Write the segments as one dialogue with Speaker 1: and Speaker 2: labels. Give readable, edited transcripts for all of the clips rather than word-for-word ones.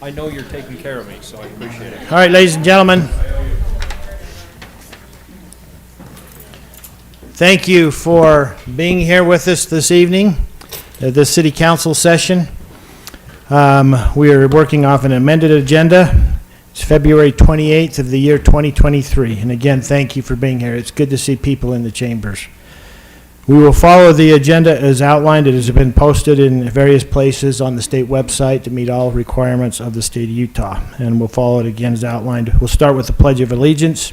Speaker 1: I know you're taking care of me, so I appreciate it.
Speaker 2: All right, ladies and gentlemen. Thank you for being here with us this evening at this City Council session. We are working off an amended agenda. It's February 28th of the year 2023. And again, thank you for being here. It's good to see people in the chambers. We will follow the agenda as outlined. It has been posted in various places on the state website to meet all requirements of the state of Utah. And we'll follow it again as outlined. We'll start with the Pledge of Allegiance,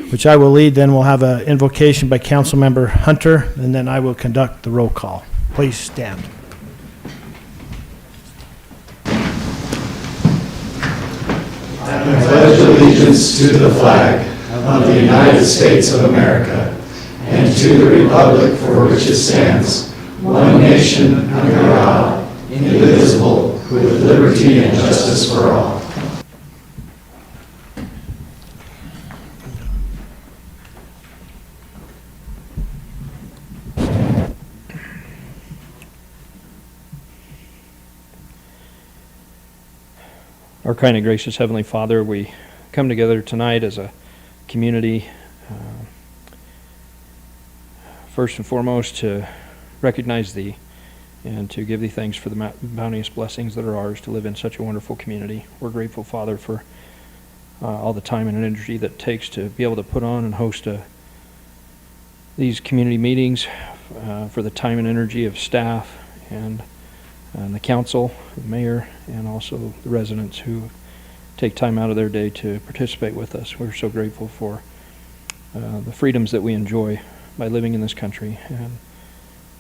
Speaker 2: which I will lead. Then we'll have an invocation by Councilmember Hunter, and then I will conduct the roll call. Please stand.
Speaker 3: I pledge allegiance to the flag of the United States of America and to the republic for which it stands, one nation under God, indivisible, with liberty and justice for all.
Speaker 1: Our kind and gracious Heavenly Father, we come together tonight as a community, first and foremost to recognize Thee and to give Thee thanks for the bounteous blessings that are ours to live in such a wonderful community. We're grateful, Father, for all the time and energy that it takes to be able to put on and host these community meetings, for the time and energy of staff and the council, the mayor, and also the residents who take time out of their day to participate with us. We're so grateful for the freedoms that we enjoy by living in this country, and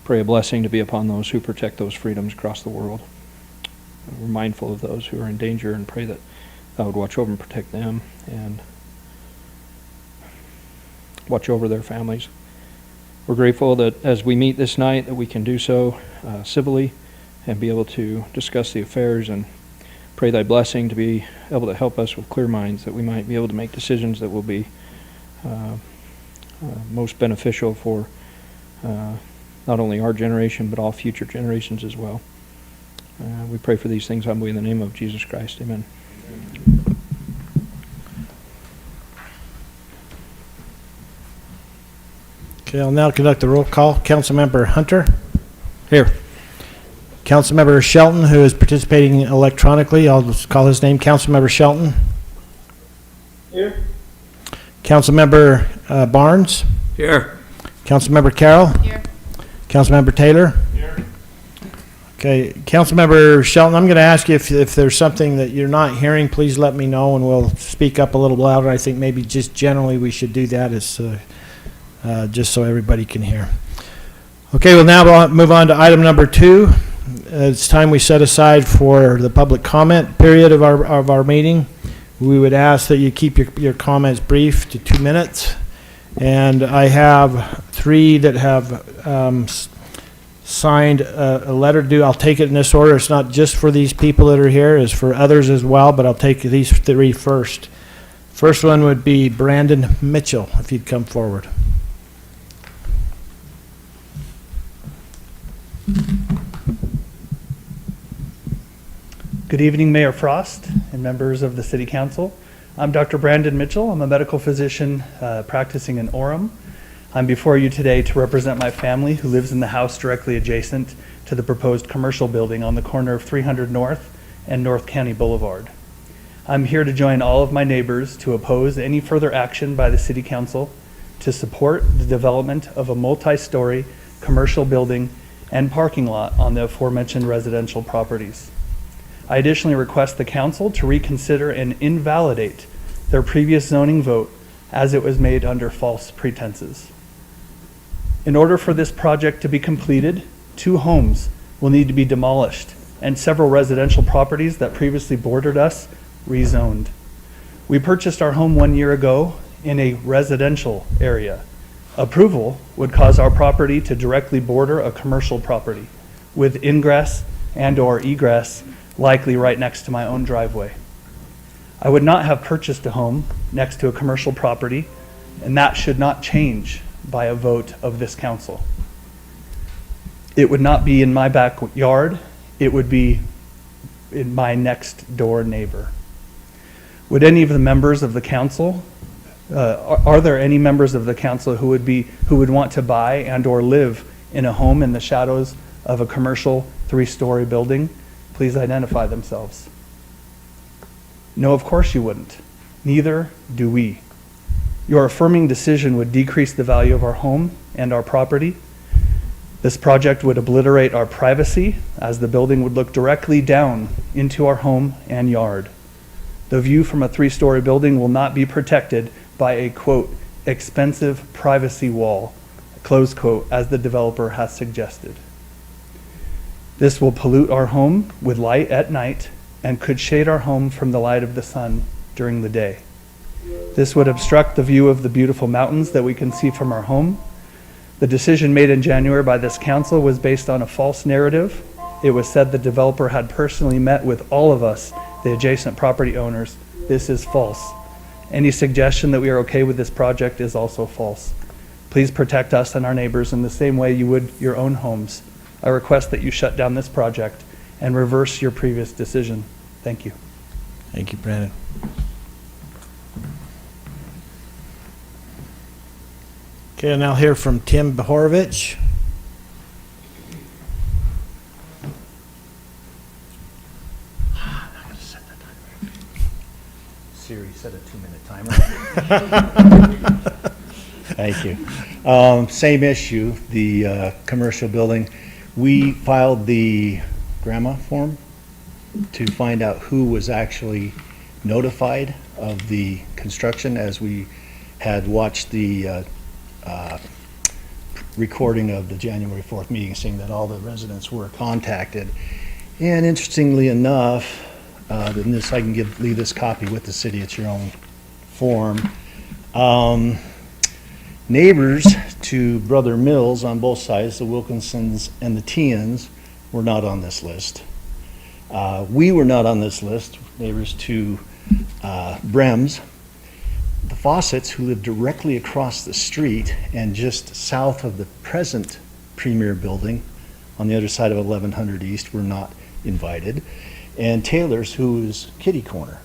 Speaker 1: pray a blessing to be upon those who protect those freedoms across the world. We're mindful of those who are in danger and pray that Thou would watch over and protect them and watch over their families. We're grateful that as we meet this night that we can do so civilly and be able to discuss the affairs, and pray Thy blessing to be able to help us with clear minds, that we might be able to make decisions that will be most beneficial for not only our generation but all future generations as well. We pray for these things humbly in the name of Jesus Christ. Amen.
Speaker 2: Okay, I'll now conduct the roll call. Councilmember Hunter? Here. Councilmember Shelton, who is participating electronically, I'll just call his name. Councilmember Shelton?
Speaker 4: Here.
Speaker 2: Councilmember Barnes?
Speaker 4: Here.
Speaker 2: Councilmember Carroll?
Speaker 5: Here.
Speaker 2: Councilmember Taylor?
Speaker 4: Here.
Speaker 2: Okay, Councilmember Shelton, I'm going to ask you if there's something that you're not hearing, please let me know and we'll speak up a little louder. I think maybe just generally we should do that just so everybody can hear. Okay, we'll now move on to item number 2. It's time we set aside for the public comment period of our meeting. We would ask that you keep your comments brief to 2 minutes. And I have 3 that have signed a letter due. I'll take it in this order. It's not just for these people that are here, it's for others as well, but I'll take these 3 first. First one would be Brandon Mitchell, if you'd come forward.
Speaker 6: Good evening, Mayor Frost and members of the City Council. I'm Dr. Brandon Mitchell. I'm a medical physician practicing in Orem. I'm before you today to represent my family who lives in the house directly adjacent to the proposed commercial building on the corner of 300 North and North County Boulevard. I'm here to join all of my neighbors to oppose any further action by the City Council to support the development of a multi-story commercial building and parking lot on the aforementioned residential properties. I additionally request the council to reconsider and invalidate their previous zoning vote as it was made under false pretenses. In order for this project to be completed, 2 homes will need to be demolished and several residential properties that previously bordered us rezoned. We purchased our home 1 year ago in a residential area. Approval would cause our property to directly border a commercial property with ingress and/or egress likely right next to my own driveway. I would not have purchased a home next to a commercial property, and that should not change by a vote of this council. It would not be in my backyard. It would be in my next door neighbor. Would any of the members of the council, are there any members of the council who would want to buy and or live in a home in the shadows of a commercial 3-story building? Please identify themselves. No, of course you wouldn't. Neither do we. Your affirming decision would decrease the value of our home and our property. This project would obliterate our privacy, as the building would look directly down into our home and yard. The view from a 3-story building will not be protected by a, quote, expensive privacy wall, close quote, as the developer has suggested. This will pollute our home with light at night and could shade our home from the light of the sun during the day. This would obstruct the view of the beautiful mountains that we can see from our home. The decision made in January by this council was based on a false narrative. It was said the developer had personally met with all of us, the adjacent property owners. This is false. Any suggestion that we are okay with this project is also false. Please protect us and our neighbors in the same way you would your own homes. I request that you shut down this project and reverse your previous decision. Thank you.
Speaker 2: Thank you, Brandon. Okay, I'll now hear from Tim Bohorovich.
Speaker 5: Siri, set a 2-minute timer. Thank you. Same issue, the commercial building. We filed the grandma form to find out who was actually notified of the construction, as we had watched the recording of the January 4th meeting, saying that all the residents were contacted. And interestingly enough, and this, I can leave this copy with the city, it's your own form. Neighbors to Brother Mills on both sides, the Wilkinsons and the Tians, were not on this list. We were not on this list, neighbors to Brems. The Fawcett's, who live directly across the street and just south of the present Premier building on the other side of 1100 East, were not invited. And Taylor's, who is kitty corner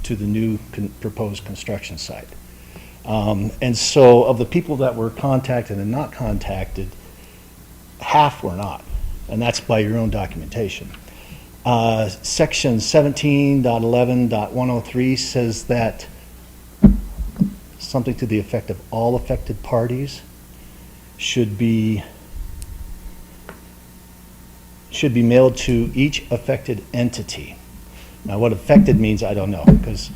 Speaker 5: to the new proposed construction site. And so of the people that were contacted and not contacted, half were not, and that's by your own documentation. Section 17.11.103 says that something to the effect of all affected parties should be mailed to each affected entity. Now, what affected means, I don't know, because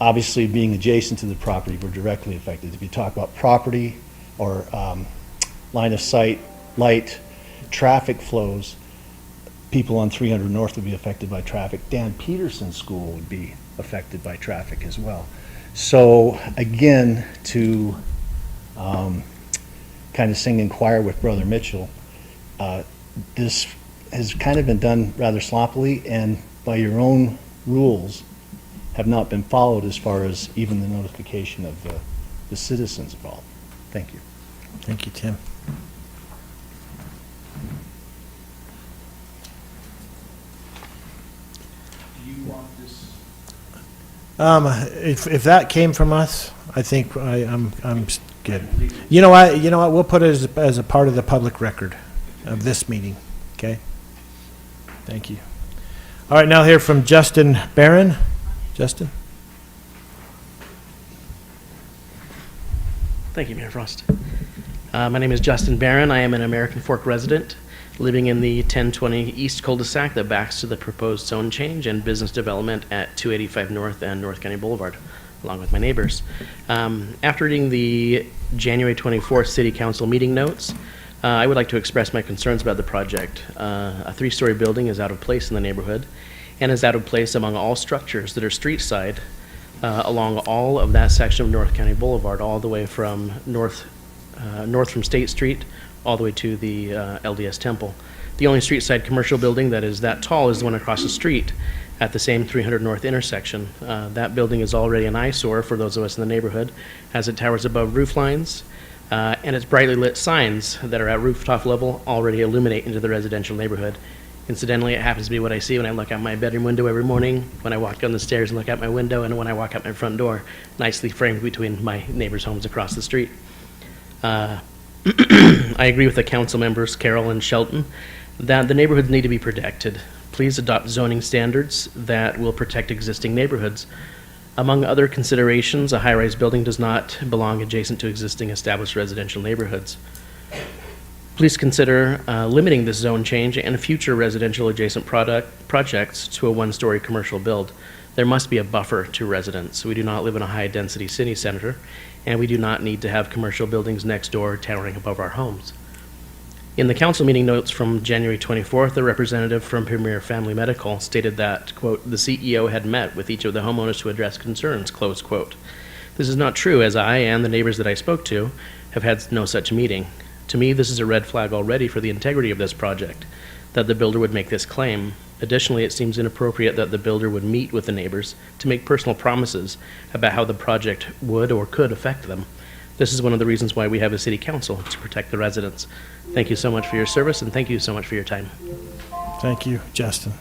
Speaker 5: obviously being adjacent to the property, we're directly affected. If you talk about property or line of sight, light, traffic flows, people on 300 North would be affected by traffic. Dan Peterson School would be affected by traffic as well. So again, to kind of sing and choir with Brother Mitchell, this has kind of been done rather sloppily, and by your own rules have not been followed as far as even the notification of the citizens involved. Thank you.
Speaker 2: Thank you, Tim.
Speaker 5: Do you want this?
Speaker 2: If that came from us, I think I'm good. You know what? We'll put it as a part of the public record of this meeting. Okay. Thank you. All right, now hear from Justin Barron. Justin.
Speaker 7: Thank you, Mayor Frost. My name is Justin Barron. I am an American Fork resident living in the 1020 East cul-de-sac that backs to the proposed zone change and business development at 285 North and North County Boulevard, along with my neighbors. After reading the January 24th City Council meeting notes, I would like to express my concerns about the project. A 3-story building is out of place in the neighborhood and is out of place among all structures that are street side along all of that section of North County Boulevard, all the way from north from State Street all the way to the LDS Temple. The only street side commercial building that is that tall is the one across the street at the same 300 North intersection. That building is already an eyesore for those of us in the neighborhood, as it towers above roof lines, and its brightly lit signs that are at rooftop level already illuminate into the residential neighborhood. Incidentally, it happens to be what I see when I look out my bedroom window every morning, when I walk down the stairs and look out my window, and when I walk out my front door, nicely framed between my neighbors' homes across the street. I agree with the council members, Carol and Shelton, that the neighborhoods need to be protected. Please adopt zoning standards that will protect existing neighborhoods. Among other considerations, a high-rise building does not belong adjacent to existing established residential neighborhoods. Please consider limiting this zone change and future residential adjacent projects to a one-story commercial build. There must be a buffer to residents. We do not live in a high-density city center, and we do not need to have commercial buildings next door towering above our homes. In the council meeting notes from January 24th, a representative from Premier Family Medical stated that, quote, the CEO had met with each of the homeowners to address concerns, close quote. This is not true, as I and the neighbors that I spoke to have had no such meeting. To me, this is a red flag already for the integrity of this project, that the builder would make this claim. Additionally, it seems inappropriate that the builder would meet with the neighbors to make personal promises about how the project would or could affect them. This is one of the reasons why we have a city council, to protect the residents. Thank you so much for your service, and thank you so much for your time.
Speaker 2: Thank you, Justin.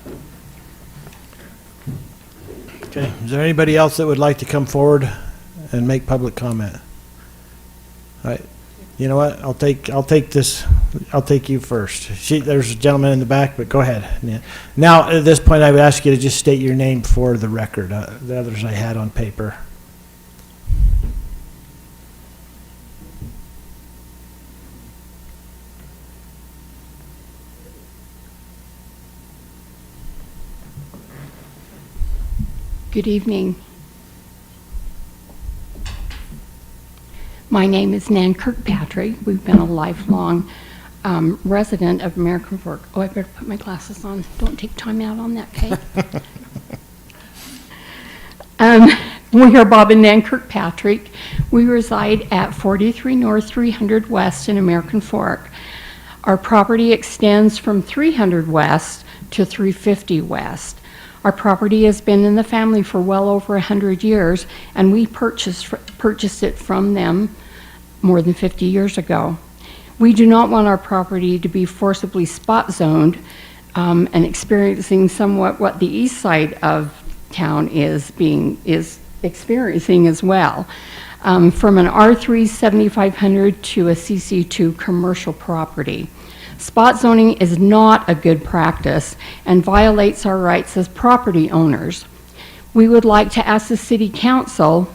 Speaker 2: Okay, is there anybody else that would like to come forward and make public comment? All right, you know what, I'll take you first. There's a gentleman in the back, but go ahead. Yeah. Now, at this point, I would ask you to just state your name for the record. The others I had on paper.
Speaker 8: Good evening. My name is Nan Kirkpatrick. We've been a lifelong resident of American Fork. Oh, I better put my glasses on. Don't take time out on that, Kate. We are Bob and Nan Kirkpatrick. We reside at 43 North 300 West in American Fork. Our property extends from 300 West to 350 West. Our property has been in the family for well over 100 years, and we purchased it from them more than 50 years ago. We do not want our property to be forcibly spot zoned and experiencing somewhat what the east side of town is experiencing as well, from an R3 7500 to a CC2 commercial property. Spot zoning is not a good practice and violates our rights as property owners. We would like to ask the City Council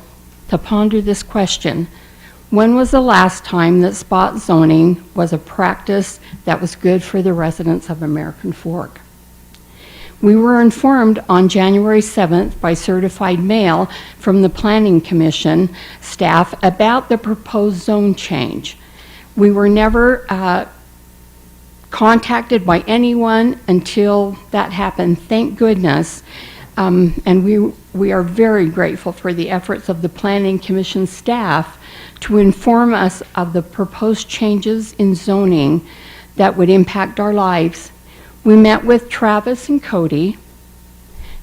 Speaker 8: to ponder this question. When was the last time that spot zoning was a practice that was good for the residents of American Fork? We were informed on January 7th by certified mail from the Planning Commission staff about the proposed zone change. We were never contacted by anyone until that happened, thank goodness. And we are very grateful for the efforts of the Planning Commission staff to inform us of the proposed changes in zoning that would impact our lives. We met with Travis and Cody,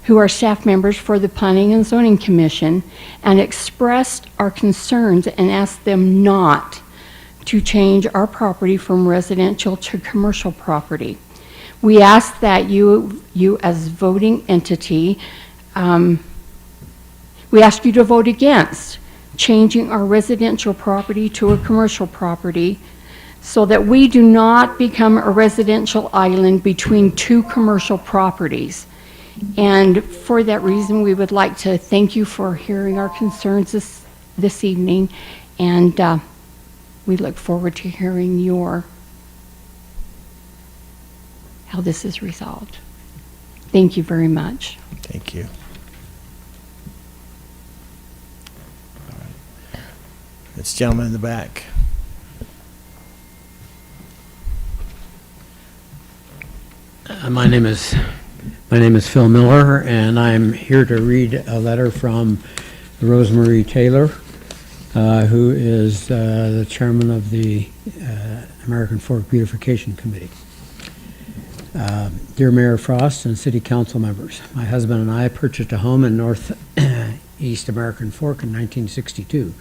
Speaker 8: who are staff members for the Planning and Zoning Commission, and expressed our concerns and asked them not to change our property from residential to commercial property. We ask that you as voting entity, we ask you to vote against changing our residential property to a commercial property so that we do not become a residential island between two commercial properties. And for that reason, we would like to thank you for hearing our concerns this evening, and we look forward to hearing how this is resolved. Thank you very much.
Speaker 2: Thank you. All right. This gentleman in the back.
Speaker 9: My name is Phil Miller, and I'm here to read a letter from Rosemary Taylor, who is the chairman of the American Fork Beautification Committee. Dear Mayor Frost and City Council members, my husband and I purchased a home in northeast American Fork in 1962.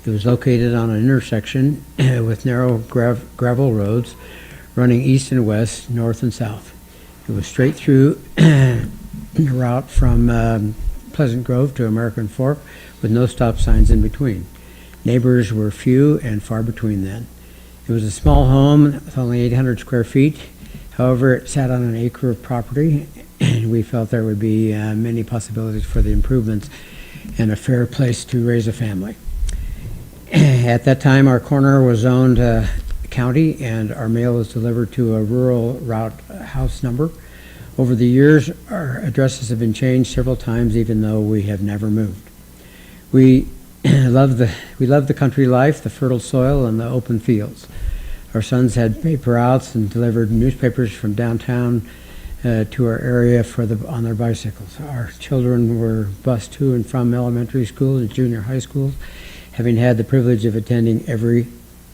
Speaker 9: It was located on an intersection with narrow gravel roads running east and west, north and south. It was straight through the route from Pleasant Grove to American Fork with no stop signs in between. Neighbors were few and far between then. It was a small home with only 800 square feet. However, it sat on an acre of property, and we felt there would be many possibilities for the improvements and a fair place to raise a family. At that time, our corner was zoned county, and our mail was delivered to a rural route house number. Over the years, our addresses have been changed several times, even though we have never moved. We love the country life, the fertile soil, and the open fields. Our sons had paper outs and delivered newspapers from downtown to our area on their bicycles. Our children were bused to and from elementary school and junior high schools, having had the privilege of attending every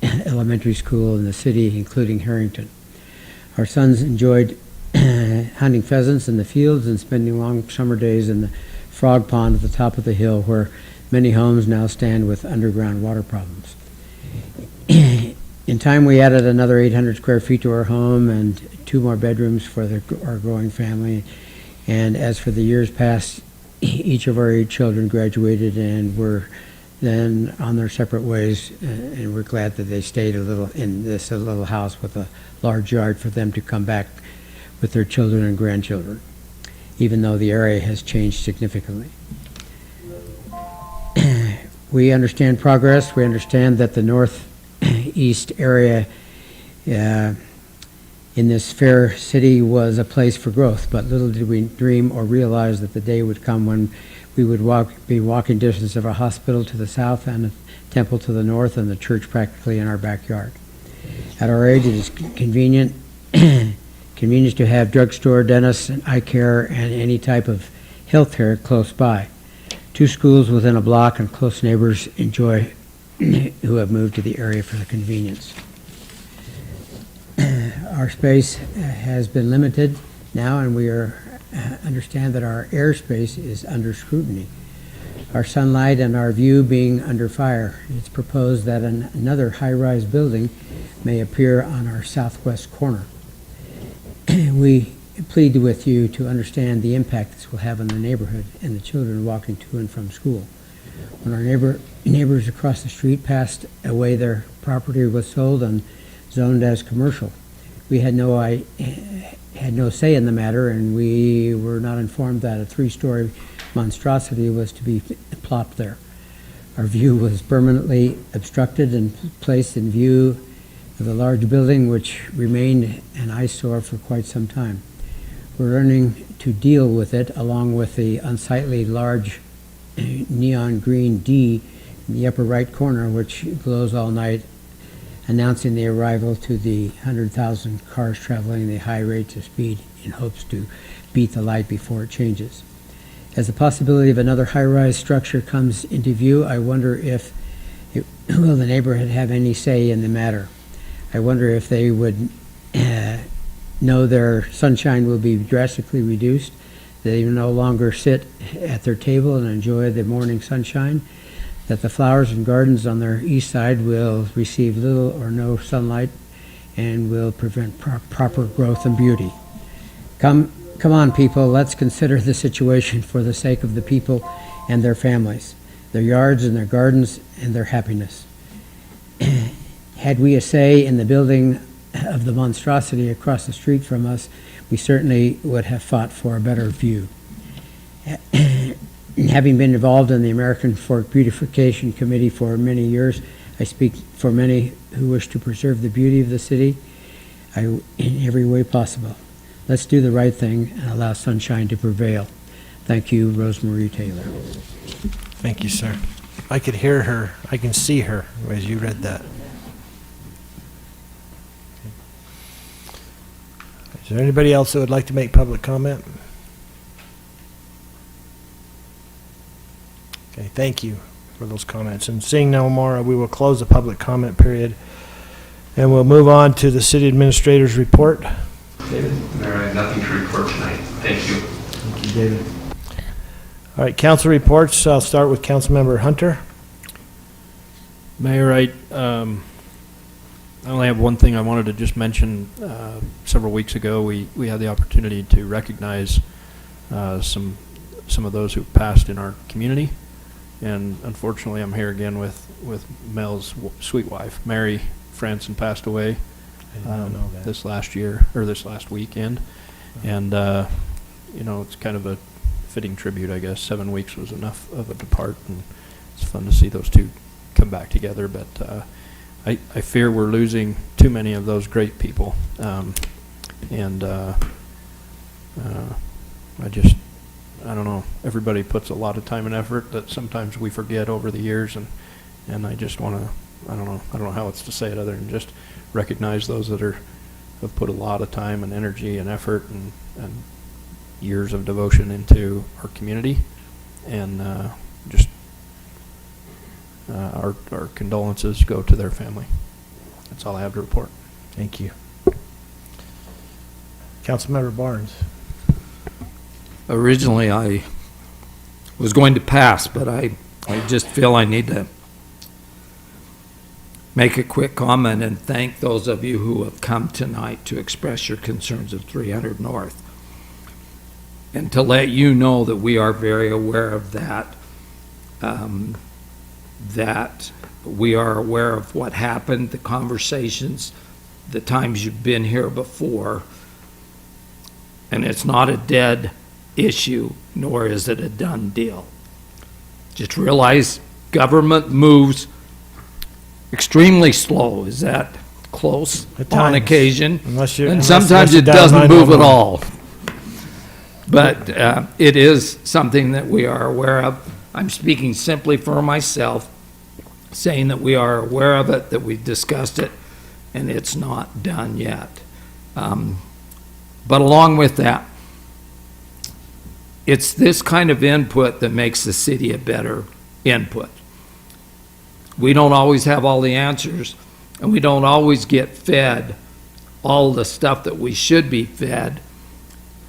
Speaker 9: elementary school in the city, including Harrington. Our sons enjoyed hunting pheasants in the fields and spending long summer days in the frog pond at the top of the hill, where many homes now stand with underground water problems. In time, we added another 800 square feet to our home and 2 more bedrooms for our growing family. And as for the years past, each of our 8 children graduated and were then on their separate ways, and we're glad that they stayed in this little house with a large yard for them to come back with their children and grandchildren, even though the area has changed significantly. We understand progress. We understand that the northeast area in this fair city was a place for growth, but little did we dream or realize that the day would come when we would be walking distance of a hospital to the south and a temple to the north and the church practically in our backyard. At our age, it is convenient to have drugstore, dentists, and eye care, and any type of health care close by. 2 schools within a block and close neighbors enjoy who have moved to the area for the convenience. Our space has been limited now, and we understand that our airspace is under scrutiny. Our sunlight and our view being under fire. It's proposed that another high-rise building may appear on our southwest corner. We plead with you to understand the impact this will have on the neighborhood and the children walking to and from school. When our neighbors across the street passed away, their property was sold and zoned as commercial. We had no say in the matter, and we were not informed that a 3-story monstrosity was to be plopped there. Our view was permanently obstructed and placed in view of the large building, which remained an eyesore for quite some time. We're learning to deal with it, along with the unsightly large neon green D in the upper right corner, which glows all night, announcing the arrival to the 100,000 cars traveling the high rates of speed in hopes to beat the light before it changes. As the possibility of another high-rise structure comes into view, I wonder if will the neighborhood have any say in the matter. I wonder if they would know their sunshine will be drastically reduced, that they no longer sit at their table and enjoy the morning sunshine, that the flowers and gardens on their east side will receive little or no sunlight and will prevent proper growth and beauty. Come on, people, let's consider the situation for the sake of the people and their families, their yards and their gardens and their happiness. Had we a say in the building of the monstrosity across the street from us, we certainly would have fought for a better view. Having been involved in the American Fork Beautification Committee for many years, I speak for many who wish to preserve the beauty of the city in every way possible. Let's do the right thing and allow sunshine to prevail. Thank you, Rosemarie Taylor.
Speaker 2: Thank you, sir. I could hear her. I can see her as you read that. Is there anybody else that would like to make public comment? Okay, thank you for those comments. And seeing no more, we will close the public comment period. And we'll move on to the city administrator's report.
Speaker 10: David? Mayor, I have nothing to report tonight. Thank you.
Speaker 2: Thank you, David. All right, council reports. I'll start with Councilmember Hunter.
Speaker 1: Mayor, I only have one thing I wanted to just mention. Several weeks ago, we had the opportunity to recognize some of those who passed in our community. And unfortunately, I'm here again with Mel's sweet wife, Mary Franson, passed away
Speaker 2: I did not know that.
Speaker 1: this last year, or this last weekend. And, it's kind of a fitting tribute, I guess. 7 weeks was enough of a depart, and it's fun to see those two come back together. But I fear we're losing too many of those great people. I don't know, everybody puts a lot of time and effort that sometimes we forget over the years, and I just want to, I don't know how else to say it other than just recognize those that have put a lot of time and energy and effort and years of devotion into our community, and our condolences go to their family. That's all I have to report.
Speaker 2: Thank you. Councilmember Barnes.
Speaker 11: Originally, I was going to pass, but I just feel I need to make a quick comment and thank those of you who have come tonight to express your concerns of 300 North. And to let you know that we are very aware of that, that we are aware of what happened, the conversations, the times you've been here before, and it's not a dead issue, nor is it a done deal. Just realize government moves extremely slow. Is that close?
Speaker 2: At
Speaker 11: On
Speaker 2: times.
Speaker 11: occasion.
Speaker 2: Unless you're-
Speaker 11: And
Speaker 2: unless-
Speaker 11: sometimes
Speaker 2: unless you're
Speaker 11: it
Speaker 2: down
Speaker 11: doesn't move at
Speaker 2: 911.
Speaker 11: all. But it is something that we are aware of. I'm speaking simply for myself, saying that we are aware of it, that we've discussed it, and it's not done yet. But along with that, it's this kind of input that makes the city a better input. We don't always have all the answers, and we don't always get fed all the stuff that we should be fed.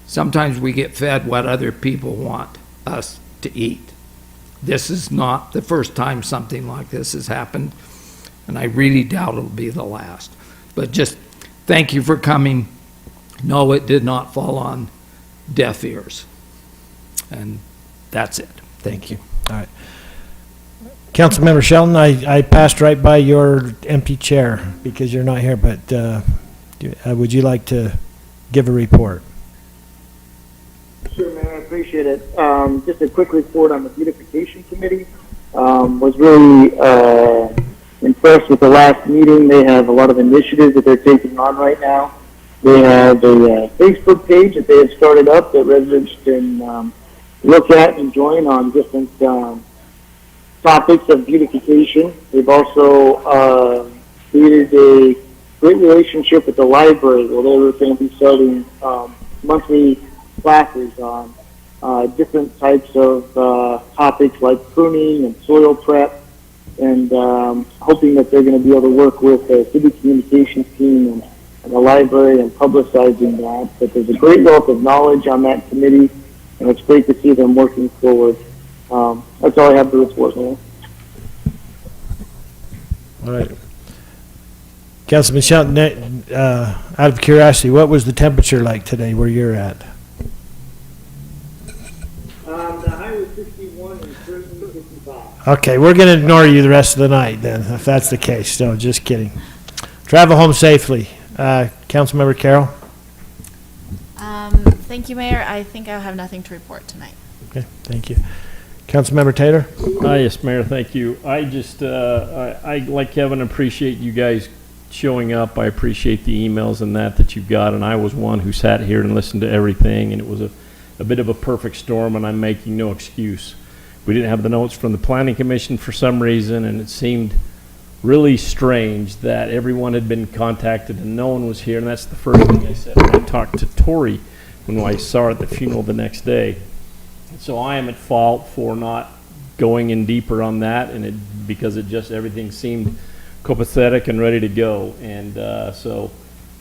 Speaker 11: Sometimes we get fed what other people want us to eat. This is not the first time something like this has happened, and I really doubt it'll be the last. But just thank you for coming. No, it did not fall on deaf ears. And that's it. Thank you.
Speaker 2: All right. Councilmember Shelton, I passed right by your empty chair because you're not here, but would you like to give a report?
Speaker 4: Sure, man, I appreciate it. Just a quick report on the beautification committee. Was really impressed with the last meeting. They have a lot of initiatives that they're taking on right now. They have a Facebook page that they have started up that residents can look at and join on different topics of beautification. They've also created a great relationship with the library where they're going to be starting monthly classes on different types of topics like pruning and soil prep, and hoping that they're going to be able to work with the city communications team and the library and publicizing that. But there's a great wealth of knowledge on that committee, and it's great to see them working forward. That's all I have to report, man.
Speaker 2: All right. Councilman Shelton, out of curiosity, what was the temperature like today where you're at?
Speaker 4: The high was 61 and currently 55.
Speaker 2: Okay, we're going to ignore you the rest of the night then, if that's the case. No, just kidding. Travel home safely. Councilmember Carroll?
Speaker 12: Thank you, Mayor. I think I'll have nothing to report tonight.
Speaker 2: Okay, thank you. Councilmember Taylor?
Speaker 13: Yes, Mayor, thank you. I just, I, like Kevin, appreciate you guys showing up. I appreciate the emails and that you got, and I was one who sat here and listened to everything, and it was a bit of a perfect storm, and I'm making no excuse. We didn't have the notes from the Planning Commission for some reason, and it seemed really strange that everyone had been contacted and no one was here, and that's the first thing I said when I talked to Tori when I saw her at the funeral the next day. So I am at fault for not going in deeper on that, and because everything seemed copacetic and ready to go, and so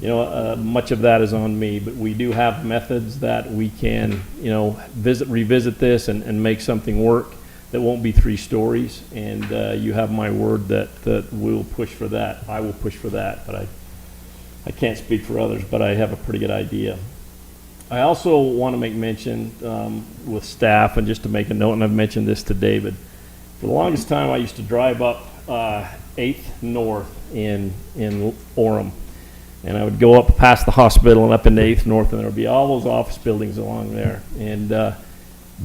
Speaker 13: much of that is on me. But we do have methods that we can revisit this and make something work. that won't be 3 stories, and you have my word that we'll push for that. I will push for that, but I can't speak for others, but I have a pretty good idea. I also want to make mention with staff, and just to make a note, and I've mentioned this to David, for the longest time I used to drive up 8th North in Orem, and I would go up past the hospital and up into 8th North, and there would be all those office buildings along there. And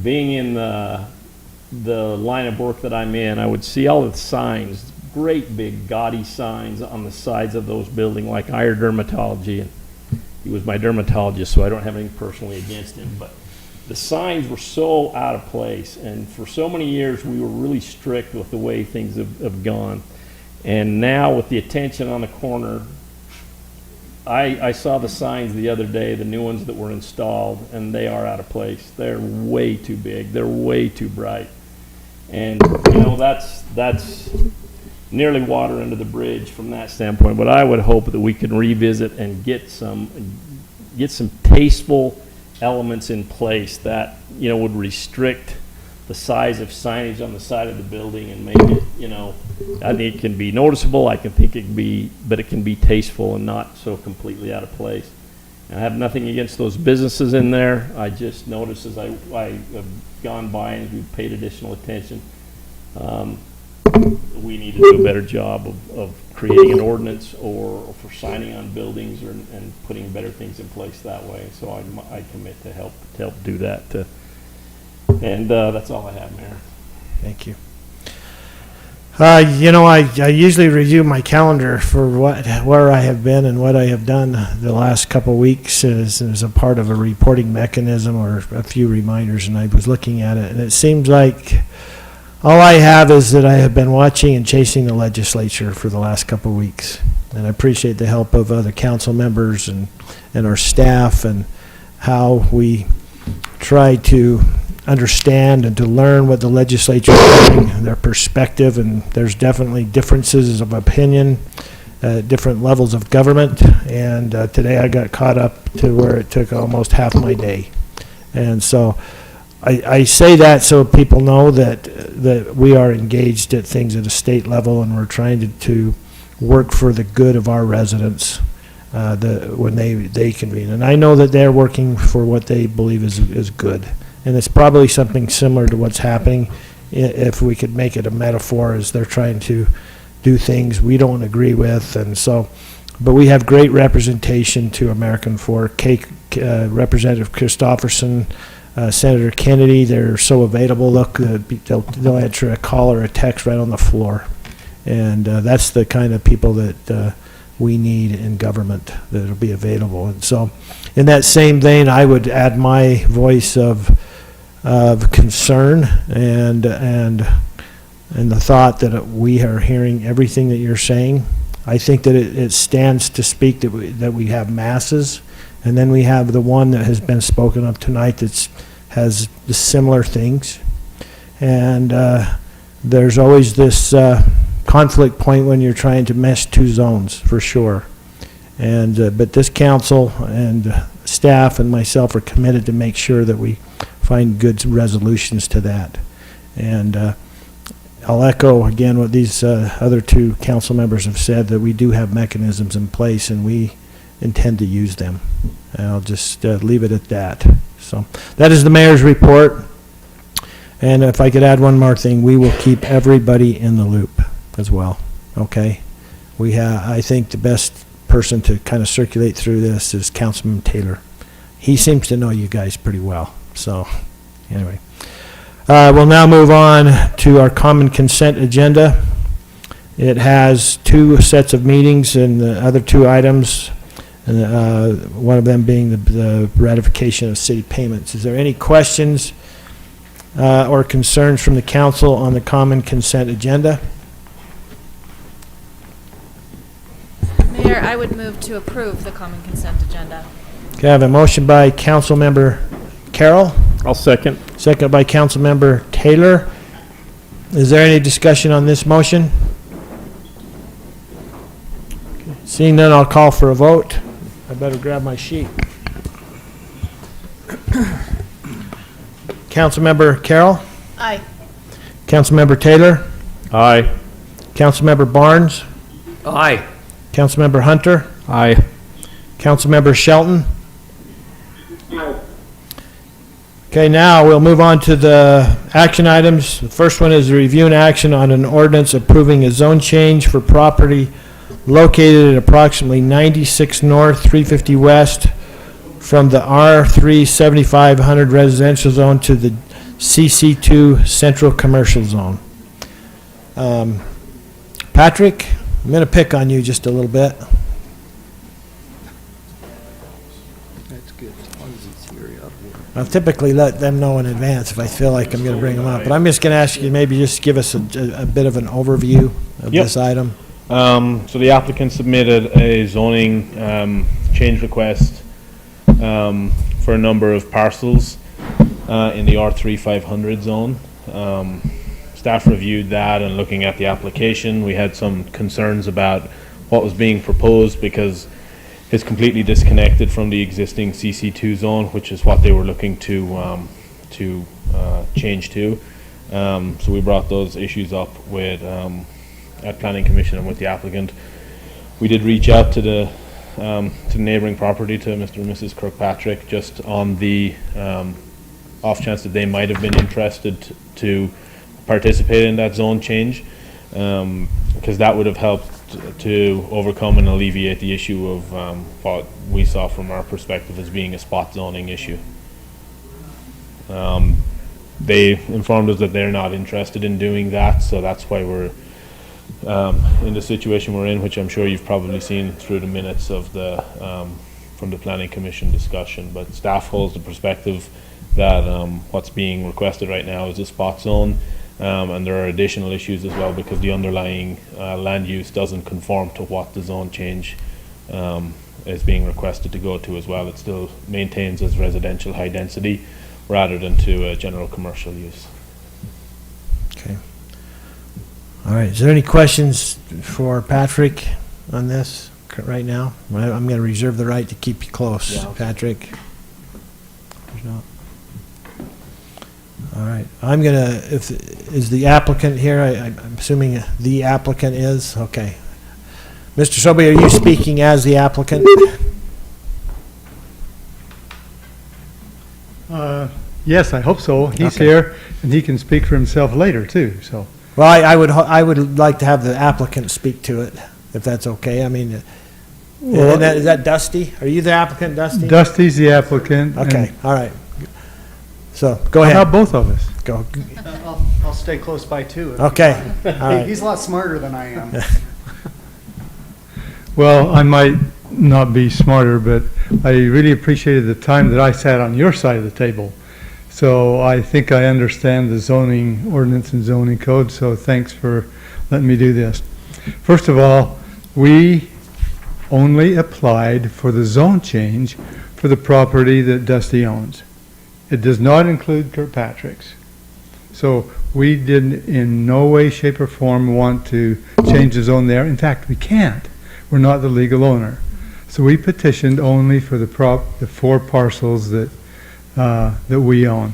Speaker 13: being in the line of work that I'm in, I would see all the signs, great big gaudy signs on the sides of those buildings, like Eye Dermatology, and he was my dermatologist, so I don't have anything personally against him, but the signs were so out of place, and for so many years we were really strict with the way things have gone. And now with the attention on the corner, I saw the signs the other day, the new ones that were installed, and they are out of place. They're way too big, they're way too bright. And you know, that's nearly water under the bridge from that standpoint, but I would hope that we can revisit and get some tasteful elements in place that, you know, would restrict the size of signage on the side of the building and make it, you know, I think it can be noticeable, I can think it can be, but it can be tasteful and not so completely out of place. And I have nothing against those businesses in there. I just noticed as I have gone by and we've paid additional attention, we need to do a better job of creating an ordinance or for signing on buildings and putting better things in place that way. So I commit to help do that. And that's all I have, Mayor.
Speaker 2: Thank you. You know, I usually review my calendar for where I have been and what I have done the last couple of weeks as a part of a reporting mechanism or a few reminders, and I was looking at it, and it seems like all I have is that I have been watching and chasing the legislature for the last couple of weeks, and I appreciate the help of other council members and our staff and how we try to understand and to learn what the legislature is doing, their perspective, and there's definitely differences of opinion, different levels of government, and today I got caught up to where it took almost half my day. And so I say that so people know that we are engaged at things at a state level, and we're trying to work for the good of our residents when they convene. And I know that they're working for what they believe is good. And it's probably something similar to what's happening, if we could make it a metaphor, as they're trying to do things we don't agree with. And so, but we have great representation to American Fork. Representative Christopherson, Senator Kennedy, they're so available. Look, they'll answer a call or a text right on the floor. And that's the kind of people that we need in government, that'll be available. And so in that same vein, I would add my voice of concern and the thought that we are hearing everything that you're saying. I think that it stands to speak that we have masses, and then we have the one that has been spoken of tonight that has the similar things. And there's always this conflict point when you're trying to mesh two zones, for sure. And but this council and staff and myself are committed to make sure that we find good resolutions to that. And I'll echo again what these other two council members have said, that we do have mechanisms in place and we intend to use them. And I'll just leave it at that. So that is the mayor's report. And if I could add one more thing, we will keep everybody in the loop as well. Okay? I think the best person to kind of circulate through this is Councilman Taylor. He seems to know you guys pretty well. So anyway, we'll now move on to our common consent agenda. It has 2 sets of meetings and the other 2 items, and one of them being the ratification of city payments. Is there any questions or concerns from the council on the common consent agenda?
Speaker 12: Mayor, I would move to approve the common consent agenda.
Speaker 2: Okay, I have a motion by Council Member Carroll.
Speaker 13: I'll second.
Speaker 2: Second by Council Member Taylor. Is there any discussion on this motion? Okay. Seeing none, I'll call for a vote. I better grab my sheet. Council Member Carroll.
Speaker 12: Aye.
Speaker 2: Councilmember Taylor,
Speaker 13: Aye.
Speaker 2: Councilmember Barnes,
Speaker 11: Aye.
Speaker 2: Councilmember Hunter,
Speaker 1: Aye.
Speaker 2: Councilmember Shelton. Okay, now we'll move on to the action items. The first one is a review and action on an ordinance approving a zone change for property located at approximately 96 North, 350 West, from the R3 7500 residential zone to the CC2 Central Commercial Zone. Patrick, I'm going to pick on you just a little bit.
Speaker 11: That's good, as long as he's here,
Speaker 2: I'll typically let them know in advance if I feel like I'm going to bring them up, but I'm just going to ask you maybe just give us a bit of an overview of
Speaker 14: Yep.
Speaker 2: this item.
Speaker 14: So the applicant submitted a zoning change request for a number of parcels in the R3 500 zone. Staff reviewed that, and looking at the application, we had some concerns about what was being proposed because it's completely disconnected from the existing CC2 zone, which is what they were looking to change to. So we brought those issues up with at Planning Commission and with the applicant. We did reach out to the neighbouring property, to Mr. and Mrs. Kirkpatrick, just on the off chance that they might have been interested to participate in that zone change, because that would have helped to overcome and alleviate the issue of what we saw from our perspective as being a spot zoning issue. They informed us that they're not interested in doing that, so that's why we're in the situation we're in, which I'm sure you've probably seen through the minutes of the from the Planning Commission discussion. But staff holds the perspective that what's being requested right now is a spot zone, and there are additional issues as well because the underlying land use doesn't conform to what the zone change is being requested to go to as well. It still maintains as residential high density rather than to general commercial use.
Speaker 2: Okay. All right, is there any questions for Patrick on this right now? I'm going to reserve the right to keep you close,
Speaker 14: Yeah.
Speaker 2: Patrick. There's not. All right, I'm going to, is the applicant here? I'm assuming the applicant is, okay. Mr. Sobey, are you speaking as the applicant?
Speaker 15: Yes, I hope so. He's
Speaker 2: Okay.
Speaker 15: here, and he can speak for himself later, too, so.
Speaker 2: Well, I would like to have the applicant speak to it, if that's okay. I mean,
Speaker 15: Well,
Speaker 2: is that Dusty? Are you the applicant, Dusty?
Speaker 15: Dusty's the applicant. and-
Speaker 2: Okay, all right. So, go
Speaker 15: How
Speaker 2: ahead.
Speaker 15: about both of us?
Speaker 2: Go.
Speaker 16: I'll stay close by too.
Speaker 2: Okay, all right.
Speaker 16: He's a lot smarter than I am.
Speaker 15: Well, I might not be smarter, but I really appreciated the time that I sat on your side of the table. So I think I understand the zoning ordinance and zoning code, so thanks for letting me do this. First of all, we only applied for the zone change for the property that Dusty owns. It does not include Kirkpatrick's. So we did in no way, shape, or form want to change the zone there. In fact, we can't. We're not the legal owner. So we petitioned only for the 4 parcels that that we own.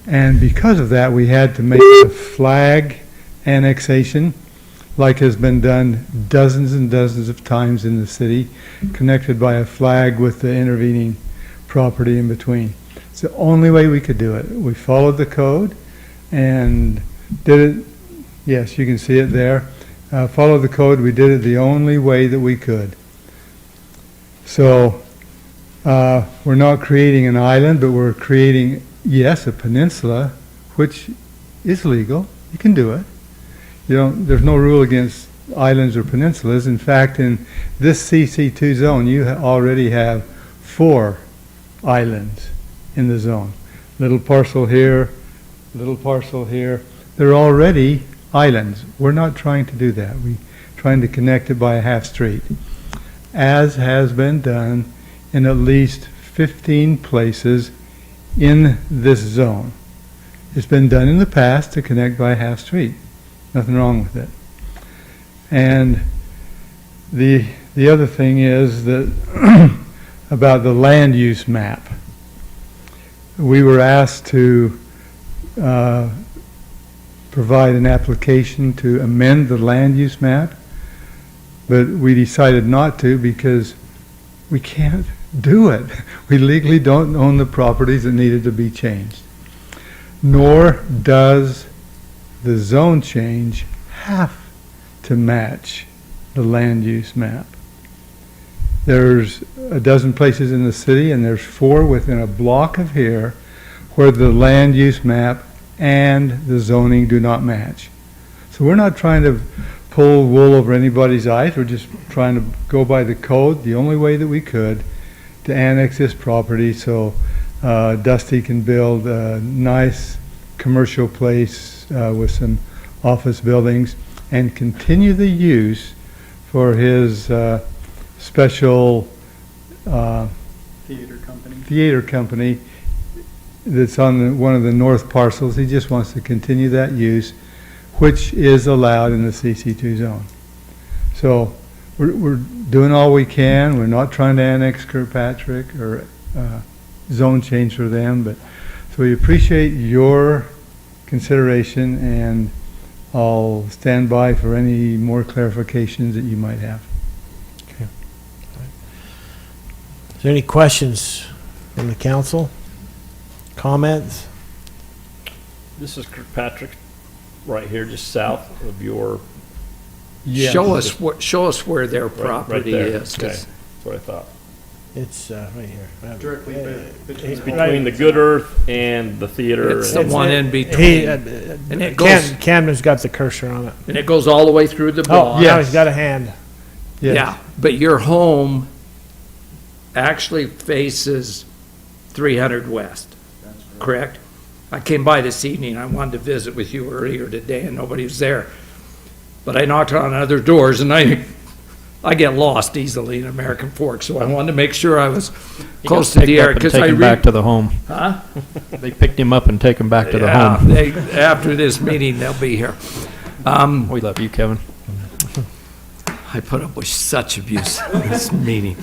Speaker 15: And because of that, we had to make a flag annexation, like has been done dozens and dozens of times in the city, connected by a flag with the intervening property in between. It's the only way we could do it. We followed the code and did it. Yes, you can see it there. Followed the code. We did it the only way that we could. So we're not creating an island, but we're creating, yes, a peninsula, which is legal. You can do it. There's no rule against islands or peninsulas. In fact, in this CC2 zone, you already have 4 islands in the zone. Little parcel here, little parcel here. They're already islands. We're not trying to do that. We're trying to connect it by a half street, as has been done in at least 15 places in this zone. It's been done in the past to connect by a half street. Nothing wrong with it. And the other thing is that about the land use map. We were asked to provide an application to amend the land use map, but we decided not to because we can't do it. We legally don't own the properties that needed to be changed. Nor does the zone change have to match the land use map. There's a dozen places in the city, and there's 4 within a block of here where the land use map and the zoning do not match. So we're not trying to pull wool over anybody's eyes. We're just trying to go by the code the only way that we could to annex this property so Dusty can build a nice commercial place with some office buildings and continue the use for his special theater company that's on one of the north parcels. He just wants to continue that use, which is allowed in the CC2 zone. So we're doing all we can. We're not trying to annex Kirkpatrick or zone change for them, but so we appreciate your consideration, and I'll stand by for any more clarifications that you might have.
Speaker 2: Okay. Is there any questions from the council? Comments?
Speaker 13: This is Kirkpatrick, right here, just south of your.
Speaker 11: Yeah. Show us where their property
Speaker 13: there.
Speaker 11: is.
Speaker 13: Okay.
Speaker 11: 'Cause
Speaker 13: That's what I thought.
Speaker 2: It's right here.
Speaker 16: Directly
Speaker 13: It's between the Good Earth and the theater.
Speaker 11: It's the
Speaker 13: and-
Speaker 11: one in between. And it goes,
Speaker 2: Camden's got the cursor on it.
Speaker 11: and it goes all the way through the
Speaker 2: Oh,
Speaker 11: block.
Speaker 2: now he's got a hand.
Speaker 15: Yes.
Speaker 11: Yeah, but your home actually faces 300 West, correct? I came by this evening, I wanted to visit with you earlier today, and nobody was there. But I knocked on other doors, and I get lost easily in American Fork, so I wanted to make sure I was close to the area, because I
Speaker 1: Take him back
Speaker 11: read.
Speaker 1: to the home.
Speaker 11: Huh?
Speaker 1: They picked him up and take him back to the
Speaker 11: Yeah,
Speaker 1: home.
Speaker 11: after this meeting, they'll be here.
Speaker 1: We love you, Kevin.
Speaker 11: I put up with such abuse in this meeting.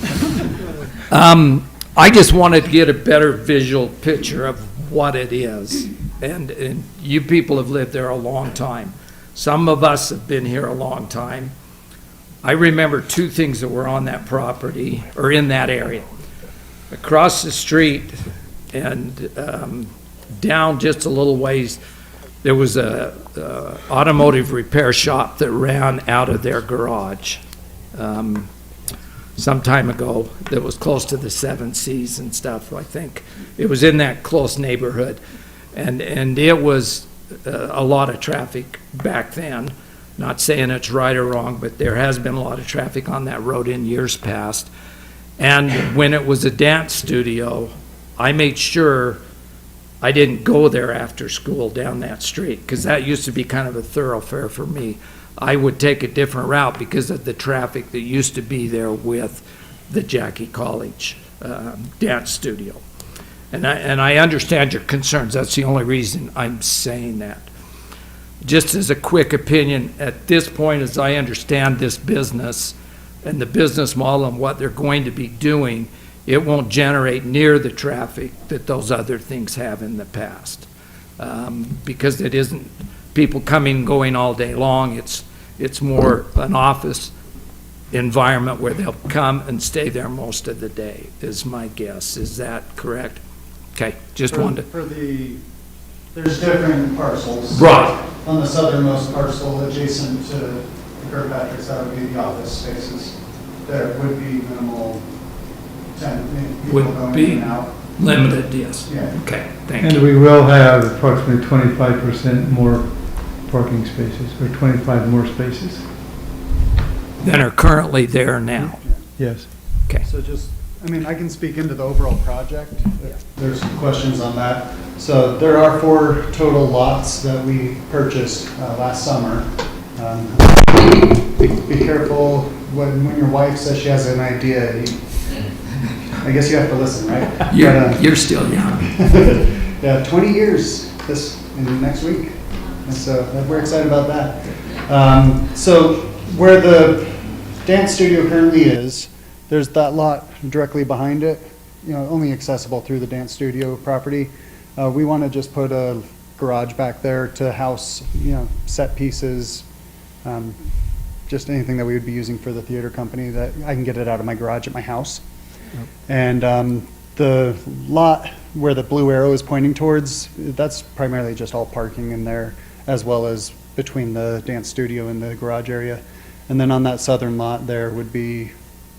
Speaker 11: I just wanted to get a better visual picture of what it is. And you people have lived there a long time. Some of us have been here a long time. I remember 2 things that were on that property, or in that area. Across the street and down just a little ways, there was a automotive repair shop that ran out of their garage some time ago that was close to the 7 Cs and stuff, I think. It was in that close neighborhood. And it was a lot of traffic back then. Not saying it's right or wrong, but there has been a lot of traffic on that road in years past. And when it was a dance studio, I made sure I didn't go there after school down that street, because that used to be kind of a thoroughfare for me. I would take a different route because of the traffic that used to be there with the Jackie College dance studio. And I understand your concerns. That's the only reason I'm saying that. Just as a quick opinion, at this point, as I understand this business and the business model and what they're going to be doing, it won't generate near the traffic that those other things have in the past. Because it isn't people coming and going all day long. It's more an office environment where they'll come and stay there most of the day, is my guess. Is that correct? Okay, just wanted to.
Speaker 16: There's different parcels.
Speaker 11: Right.
Speaker 16: On the southernmost parcel adjacent to the Kirkpatrick's, that would be the office spaces. There would be minimal tenant people
Speaker 11: Would
Speaker 16: going
Speaker 11: be
Speaker 16: in and out.
Speaker 11: limited, yes.
Speaker 16: Yeah.
Speaker 11: Okay, thank
Speaker 15: And
Speaker 11: you.
Speaker 15: we will have approximately 25% more parking spaces, or 25 more spaces.
Speaker 11: That are currently there now.
Speaker 15: Yes.
Speaker 11: Okay.
Speaker 16: So just, I mean, I can speak into the overall project if there's questions on that. So there are 4 total lots that we purchased last summer. Be careful when your wife says she has an idea. I guess you have to listen, right?
Speaker 11: You're still young.
Speaker 16: Yeah, 20 years in next week. And so we're excited about that. So where the dance studio currently is, there's that lot directly behind it, only accessible through the dance studio property. We want to just put a garage back there to house, set pieces, just anything that we would be using for the theater company, that I can get it out of my garage at my house. And the lot where the blue arrow is pointing towards, that's primarily just all parking in there, as well as between the dance studio and the garage area. And then on that southern lot, there would be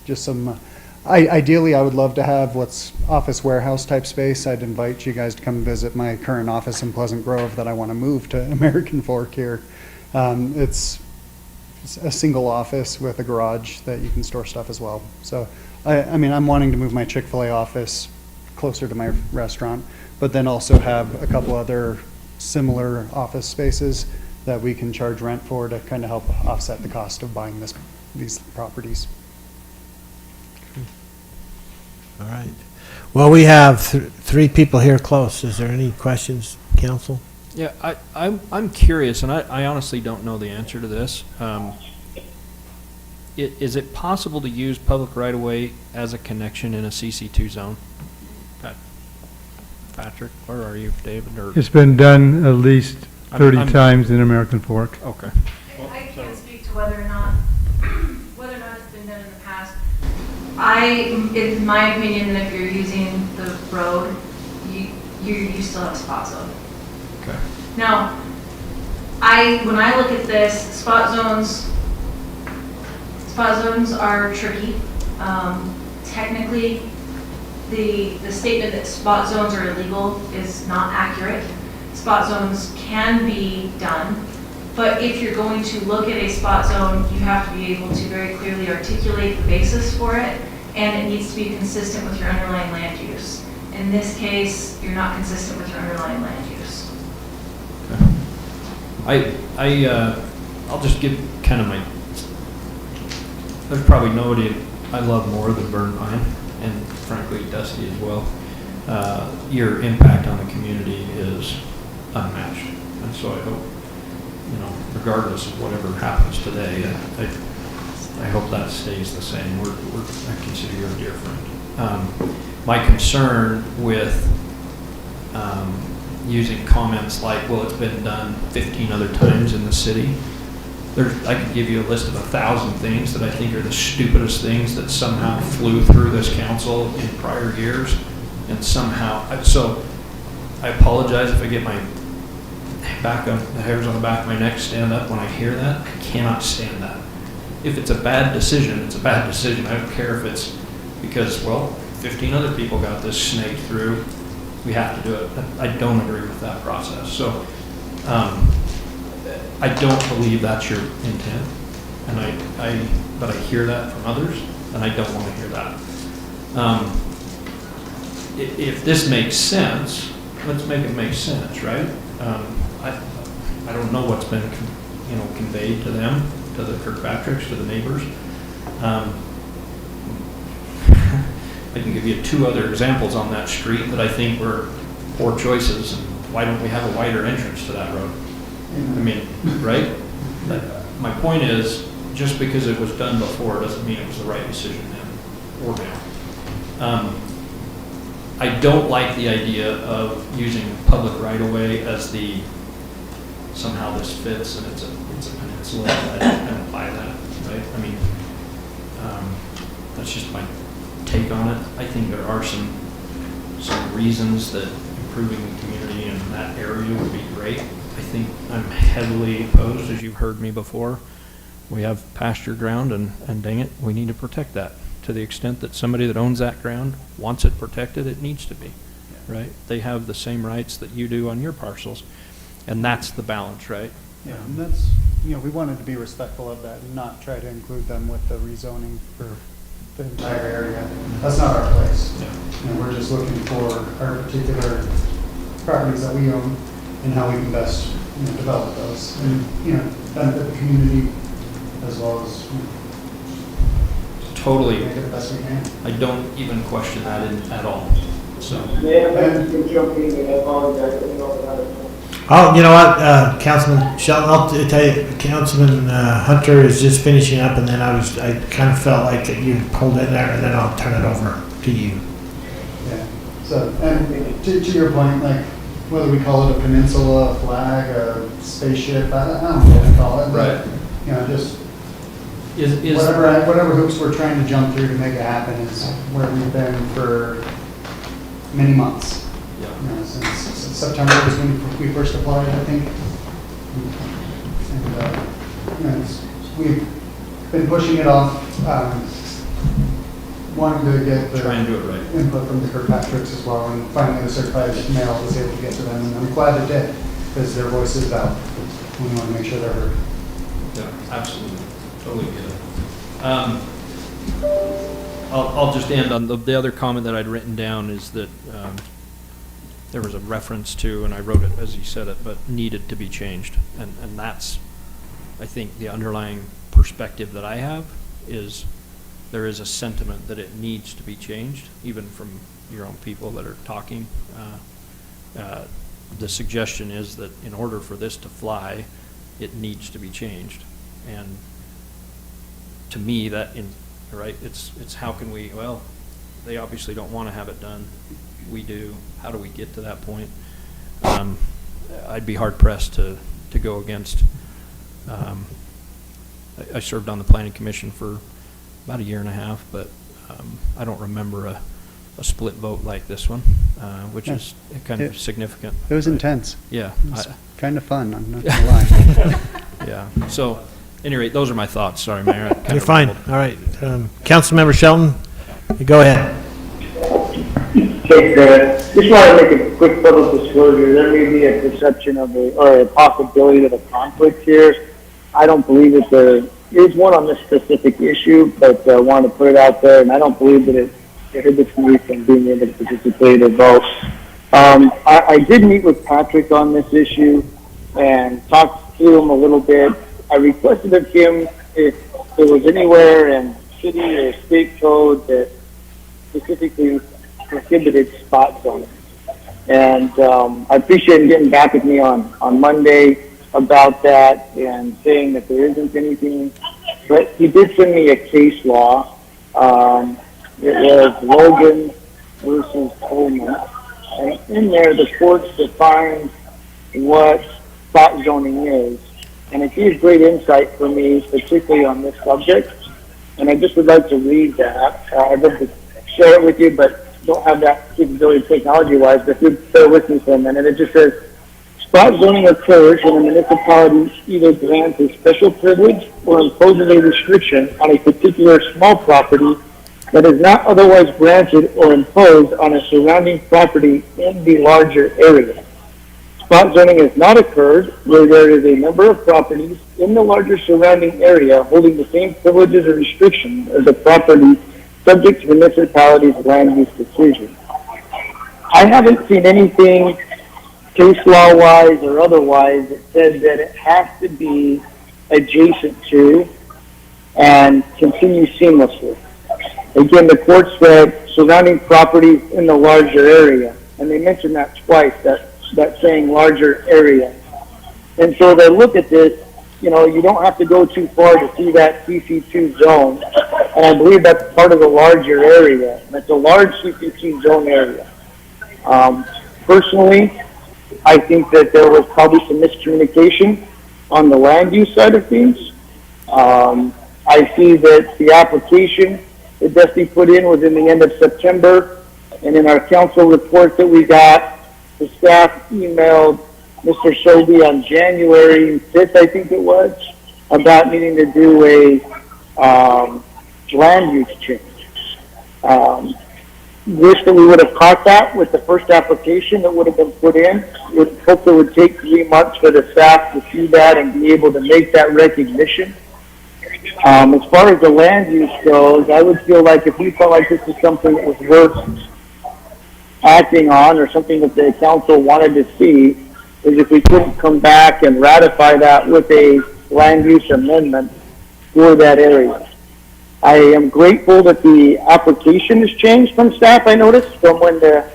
Speaker 16: just some, ideally, I would love to have what's office warehouse type space. I'd invite you guys to come visit my current office in Pleasant Grove that I want to move to American Fork here. It's a single office with a garage that you can store stuff as well. So, I mean, I'm wanting to move my Chick-fil-A office closer to my restaurant, but then also have a couple other similar office spaces that we can charge rent for to kind of help offset the cost of buying these properties.
Speaker 2: All right. Well, we have three people here close. Is there any questions, council?
Speaker 1: Yeah, I'm curious, and I honestly don't know the answer to this. Is it possible to use public right-of-way as a connection in a CC2 zone? Patrick, where are you, David? Or
Speaker 15: It's been done at least 30
Speaker 1: I'm-
Speaker 15: times in American Fork.
Speaker 1: Okay.
Speaker 17: I can't speak to whether or not it's been done in the past. It's my opinion that if you're using the road, you still have spot zone.
Speaker 1: Okay.
Speaker 17: Now, when I look at this, spot zones are tricky. Technically, the statement that spot zones are illegal is not accurate. Spot zones can be done, but if you're going to look at a spot zone, you have to be able to very clearly articulate the basis for it, and it needs to be consistent with your underlying land use. In this case, you're not consistent with your underlying land use.
Speaker 1: I'll just give kind of there's probably nobody I love more than Burn Pine, and frankly Dusty as well. Your impact on the community is unmatched, and so I hope, regardless of whatever happens today, I hope that stays the same. I consider you a dear friend. My concern with using comments like, well, it's been done 15 other times in the city. I could give you a list of 1,000 things that I think are the stupidest things that somehow flew through this council in prior years, and somehow, so I apologize if I get my the hairs on the back of my neck stand up when I hear that. I cannot stand that. If it's a bad decision, it's a bad decision. I don't care if it's because, well, 15 other people got this snake through. We have to do it. I don't agree with that process. So I don't believe that's your intent, and but I hear that from others, and I don't want to hear that. If this makes sense, let's make it make sense, right? I don't know what's been conveyed to them, to the Kirkpatricks, to the neighbors. I can give you 2 other examples on that street that I think were poor choices. And why don't we have a wider entrance to that road? I mean, right? My point is, just because it was done before doesn't mean it was the right decision then or now. I don't like the idea of using public right-of-way as somehow this fits and it's a peninsula. I don't buy that, right? I mean, that's just my take on it. I think there are some reasons that improving the community in that area would be great. I think I'm heavily opposed, as you've heard me before. We have pasture ground, and dang it, we need to protect that. To the extent that somebody that owns that ground wants it protected, it needs to be, right? They have the same rights that you do on your parcels, and that's the balance, right?
Speaker 16: Yeah, and that's, we wanted to be respectful of that and not try to include them with the rezoning for the entire area. That's not our place.
Speaker 1: Yeah.
Speaker 16: We're just looking for our particular properties that we own and how we can best develop those and benefit the community as well as
Speaker 1: Totally.
Speaker 16: make it the best we can.
Speaker 1: I don't even question that at all. So.
Speaker 4: Yeah, I can jump in and I apologize. I didn't know that.
Speaker 2: Oh, you know what, Councilman Shelton, I'll tell you, Councilman Hunter is just finishing up, and then I kind of felt like that you pulled in there, and then I'll turn it over to you.
Speaker 16: Yeah. So, and to your point, like, whether we call it a peninsula, a flag, a spaceship, I don't know what to call it. But, you know, just whatever hoops we're trying to jump through to make it happen is where we've been for many months.
Speaker 1: Yeah.
Speaker 16: You know, since September was when we first applied, I think. And, you know, we've been pushing it off, wanting to get the
Speaker 1: Try and do it right.
Speaker 16: input from the Kirkpatricks as well, and finally the certified mail was able to get to them, and I'm glad it did, because their voice is out. We want to make sure they're heard.
Speaker 1: Yeah, absolutely. Totally get it. I'll just end on the other comment that I'd written down is that there was a reference to, and I wrote it as he said it, but needed to be changed. And that's, I think, the underlying perspective that I have is there is a sentiment that it needs to be changed, even from your own people that are talking. The suggestion is that in order for this to fly, it needs to be changed. And to me, right, it's how can we, well, they obviously don't want to have it done. We do. How do we get to that point? I'd be hard pressed to go against. I served on the planning commission for about 1.5 years, but I don't remember a split vote like this one, which is kind of significant.
Speaker 16: It was intense.
Speaker 1: Yeah.
Speaker 16: It was kind of fun, I'm not going to lie.
Speaker 1: Yeah. So, at any rate, those are my thoughts. Sorry, Mayor.
Speaker 2: You're fine. All right. Councilmember Shelton, go ahead.
Speaker 4: Just want to make a quick public disclosure. There may be a perception of a possibility of a conflict here. I don't believe that there is one on this specific issue, but I wanted to put it out there, and I don't believe that it inhibits me from being able to participate or vote. I did meet with Patrick on this issue and talked to him a little bit. I requested of him if there was anywhere in city or state code that specifically prohibited spot zoning. And I appreciate him getting back with me on Monday about that and saying that there isn't anything. But he did send me a case law. It was Logan versus Coleman. And in there, the courts defined what spot zoning is. And it gives great insight for me, particularly on this subject. And I just would like to read that. I'd love to share it with you, but don't have that capability technology-wise. But if you bear with me for a minute, it just says, spot zoning occurs when a municipality either grants a special privilege or imposes a restriction on a particular small property that is not otherwise granted or imposed on a surrounding property in the larger area. Spot zoning has not occurred where there is a number of properties in the larger surrounding area holding the same privileges or restrictions as the property subject to the municipality's land use decision. I haven't seen anything case law-wise or otherwise that says that it has to be adjacent to and continue seamlessly. Again, the court said surrounding properties in the larger area, and they mentioned that twice, that saying larger area. And so they look at this, you know, you don't have to go too far to see that CC2 zone, and I believe that's part of the larger area. That's a large CC2 zone area. Personally, I think that there was probably some miscommunication on the land use side of things. I see that the application that Dusty put in was in the end of September, and in our council report that we got, the staff emailed Mr. Shelby on January 5th, I think it was, about needing to do a land use change. Wish that we would have caught that with the first application that would have been put in. Would hope it would take 3 months for the staff to see that and be able to make that recognition. As far as the land use goes, I would feel like if we felt like this is something that was worth acting on or something that the council wanted to see, is if we couldn't come back and ratify that with a land use amendment for that area. I am grateful that the application has changed from staff, I noticed, from when the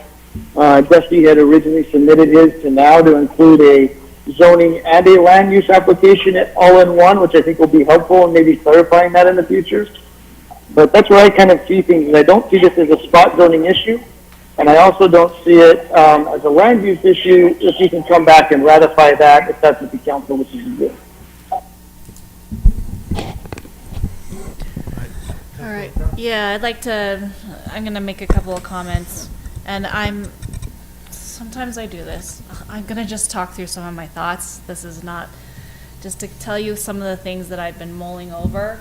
Speaker 4: Dusty had originally submitted his to now to include a zoning and a land use application all in one, which I think will be helpful in maybe clarifying that in the future. But that's where I kind of see things. I don't see this as a spot zoning issue. And I also don't see it as a land use issue if you can come back and ratify that if that's what the council wishes to do.
Speaker 12: All right. Yeah, I'm going to make a couple of comments. And sometimes I do this. I'm going to just talk through some of my thoughts. This is not just to tell you some of the things that I've been mulling over.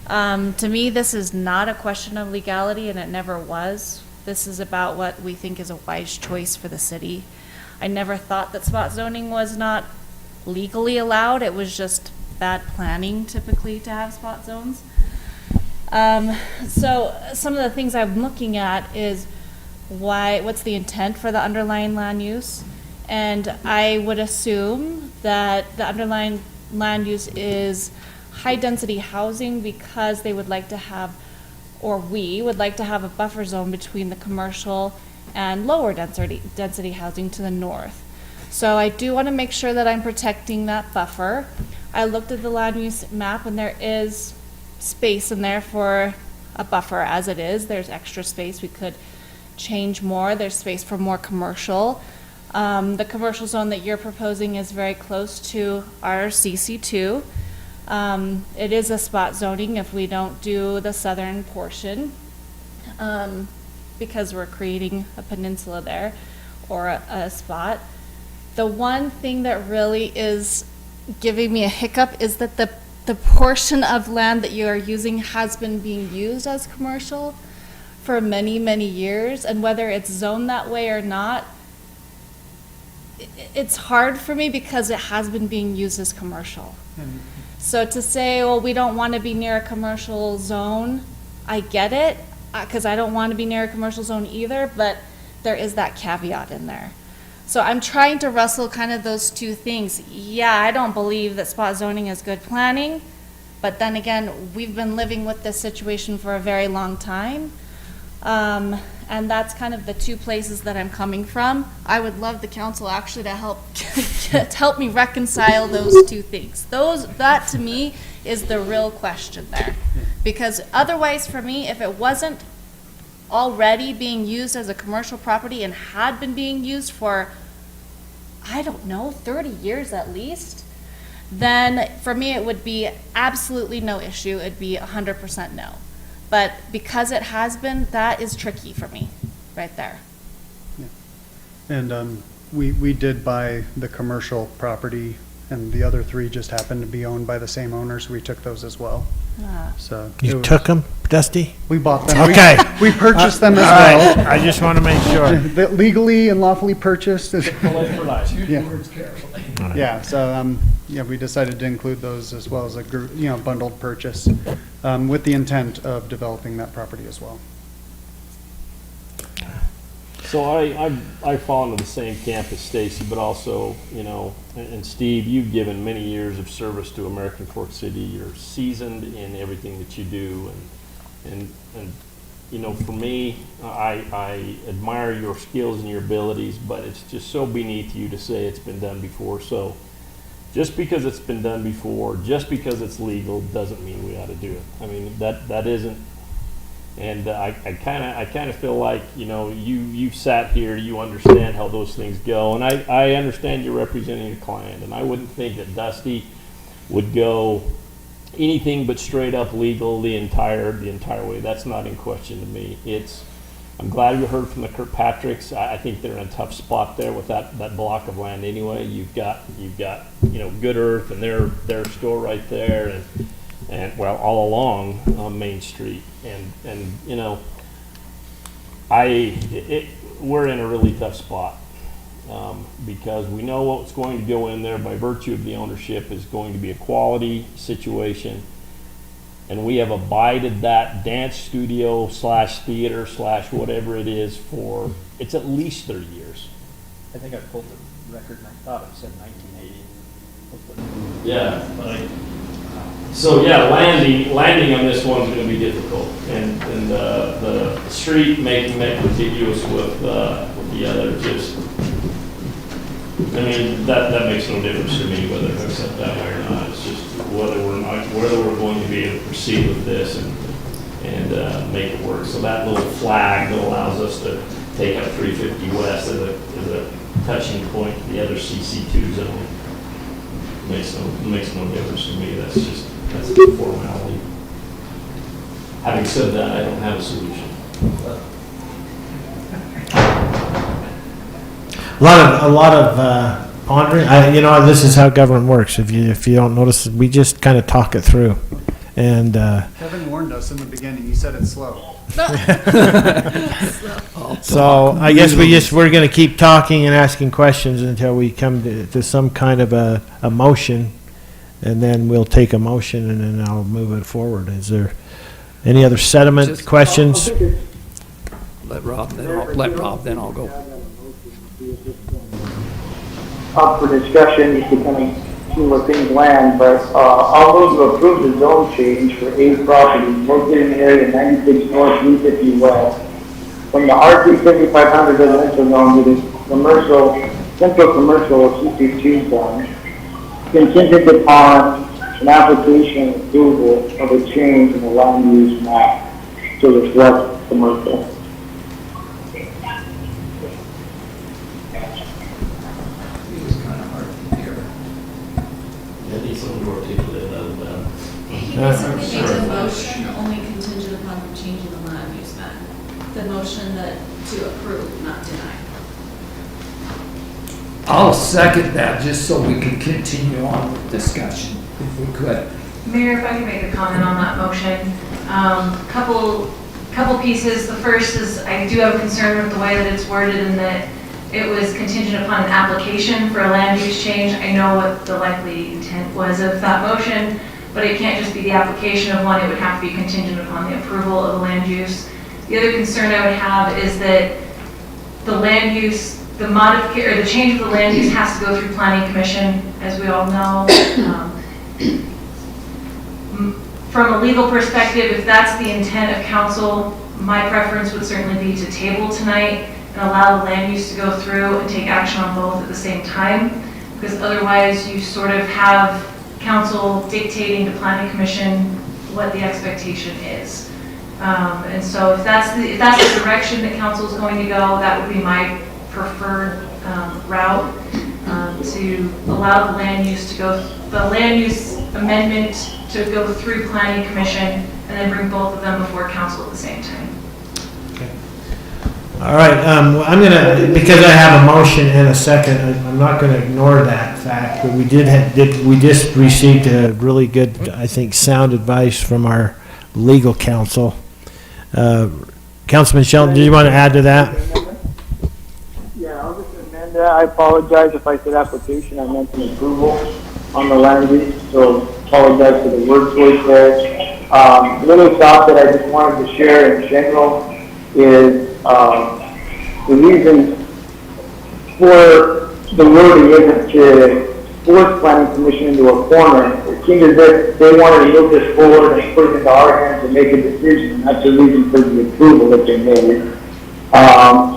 Speaker 12: To me, this is not a question of legality, and it never was. This is about what we think is a wise choice for the city. I never thought that spot zoning was not legally allowed. It was just bad planning typically to have spot zones. So some of the things I'm looking at is what's the intent for the underlying land use? And I would assume that the underlying land use is high-density housing because they would like to have, or we would like to have, a buffer zone between the commercial and lower density housing to the north. So I do want to make sure that I'm protecting that buffer. I looked at the land use map, and there is space in there for a buffer as it is. There's extra space. We could change more. There's space for more commercial. The commercial zone that you're proposing is very close to our CC2. It is a spot zoning if we don't do the southern portion, because we're creating a peninsula there, or a spot. The one thing that really is giving me a hiccup is that the portion of land that you are using has been being used as commercial for many, many years, and whether it's zoned that way or not, it's hard for me because it has been being used as commercial. So to say, well, we don't want to be near a commercial zone, I get it, because I don't want to be near a commercial zone either, but there is that caveat in there. So I'm trying to wrestle kind of those two things. Yeah, I don't believe that spot zoning is good planning, but then again, we've been living with this situation for a very long time. And that's kind of the two places that I'm coming from. I would love the council actually to help me reconcile those two things. That to me is the real question there. Because otherwise for me, if it wasn't already being used as a commercial property and had been being used for, I don't know, 30 years at least, then for me it would be absolutely no issue. It'd be 100% no. But because it has been, that is tricky for me, right there.
Speaker 16: Yeah. And we did buy the commercial property, and the other three just happened to be owned by the same owners. We took those as well. So
Speaker 2: You took them, Dusty?
Speaker 16: We bought them.
Speaker 2: Okay.
Speaker 16: We purchased them as
Speaker 2: all
Speaker 16: well.
Speaker 2: right. I just want to make sure.
Speaker 16: Legally and lawfully purchased.
Speaker 2: Yeah.
Speaker 16: Yeah, so, yeah, we decided to include those as well as a group, bundled purchase, with the intent of developing that property as well.
Speaker 13: So I fall into the same camp as Stacy, but also, and Steve, you've given many years of service to American Fork City. You're seasoned in everything that you do, and for me, I admire your skills and your abilities, but it's just so beneath you to say it's been done before. So just because it's been done before, just because it's legal, doesn't mean we ought to do it. I mean, that isn't. And I kind of feel like, you've sat here, you understand how those things go, and I understand you're representing a client, and I wouldn't think that Dusty would go anything but straight up legal the entire way. That's not in question to me. I'm glad we heard from the Kirkpatricks. I think they're in a tough spot there with that block of land anyway. You've got Good Earth and their store right there, and well, all along Main Street, and we're in a really tough spot, because we know what's going to go in there by virtue of the ownership is going to be a quality situation, and we have abided that dance studio / theater / whatever it is for, it's at least 30 years.
Speaker 1: I think I pulled the record and I thought it said 1980.
Speaker 13: Yeah. So yeah, landing on this one's going to be difficult, and the street making that contiguous with the other just, I mean, that makes no difference to me whether it hooks up that way or not. It's just whether we're going to be able to proceed with this and make it work. So that little flag that allows us to take up 350 West as a touching point to the other CC2 zone. Makes no difference to me. That's a formality. Having said that, I don't have a solution.
Speaker 2: A lot of pondering. This is how government works. If you don't notice, we just kind of talk it through. And
Speaker 16: Kevin warned us in the beginning. He said it's slow.
Speaker 2: so I guess we're going to keep talking and asking questions until we come to some kind of a motion, and then we'll take a motion and then I'll move it forward. Is there any other sediment questions?
Speaker 11: Let Rob, then I'll go.
Speaker 4: Up for discussion, just to kind of see where things land, but I'll move to approve the zone change for 8 properties located in the area 96 North, 350 West, from the R3 7500 residential zone to the central commercial CC2 zone, contingent upon an application approval of a change in the land use map to reflect commercial.
Speaker 17: It's a motion only contingent upon the change in the land use map. The motion that to approve, not deny.
Speaker 11: I'll second that, just so we can continue on with discussion, if we could.
Speaker 17: Mayor, if I could make a comment on that motion. Couple pieces. The first is I do have a concern with the way that it's worded in that it was contingent upon an application for a land use change. I know what the likely intent was of that motion, but it can't just be the application of one. It would have to be contingent upon the approval of the land use. The other concern I would have is that the land use, the modification or the change of the land use has to go through planning commission, as we all know. From a legal perspective, if that's the intent of council, my preference would certainly be to table tonight and allow the land use to go through and take action on both at the same time, because otherwise you sort of have council dictating to planning commission what the expectation is. And so if that's the direction that council is going to go, that would be my preferred route, to allow the land use amendment to go through planning commission and then bring both of them before council at the same time.
Speaker 2: All right, I'm gonna, because I have a motion and a second, I'm not gonna ignore that fact, but we just received a really good, I think, sound advice from our legal counsel. Councilman Shelton, do you want to add to that?
Speaker 4: Yeah, I'll just amend that. I apologize if I said application, I meant an approval on the land use, so apologize for the word choice there. Little thought that I just wanted to share in general is the reason for the wording isn't to force planning commission into a corner. It seems as if they wanted to move this forward and put it into our hands and make a decision, and that's the reason for the approval that they made.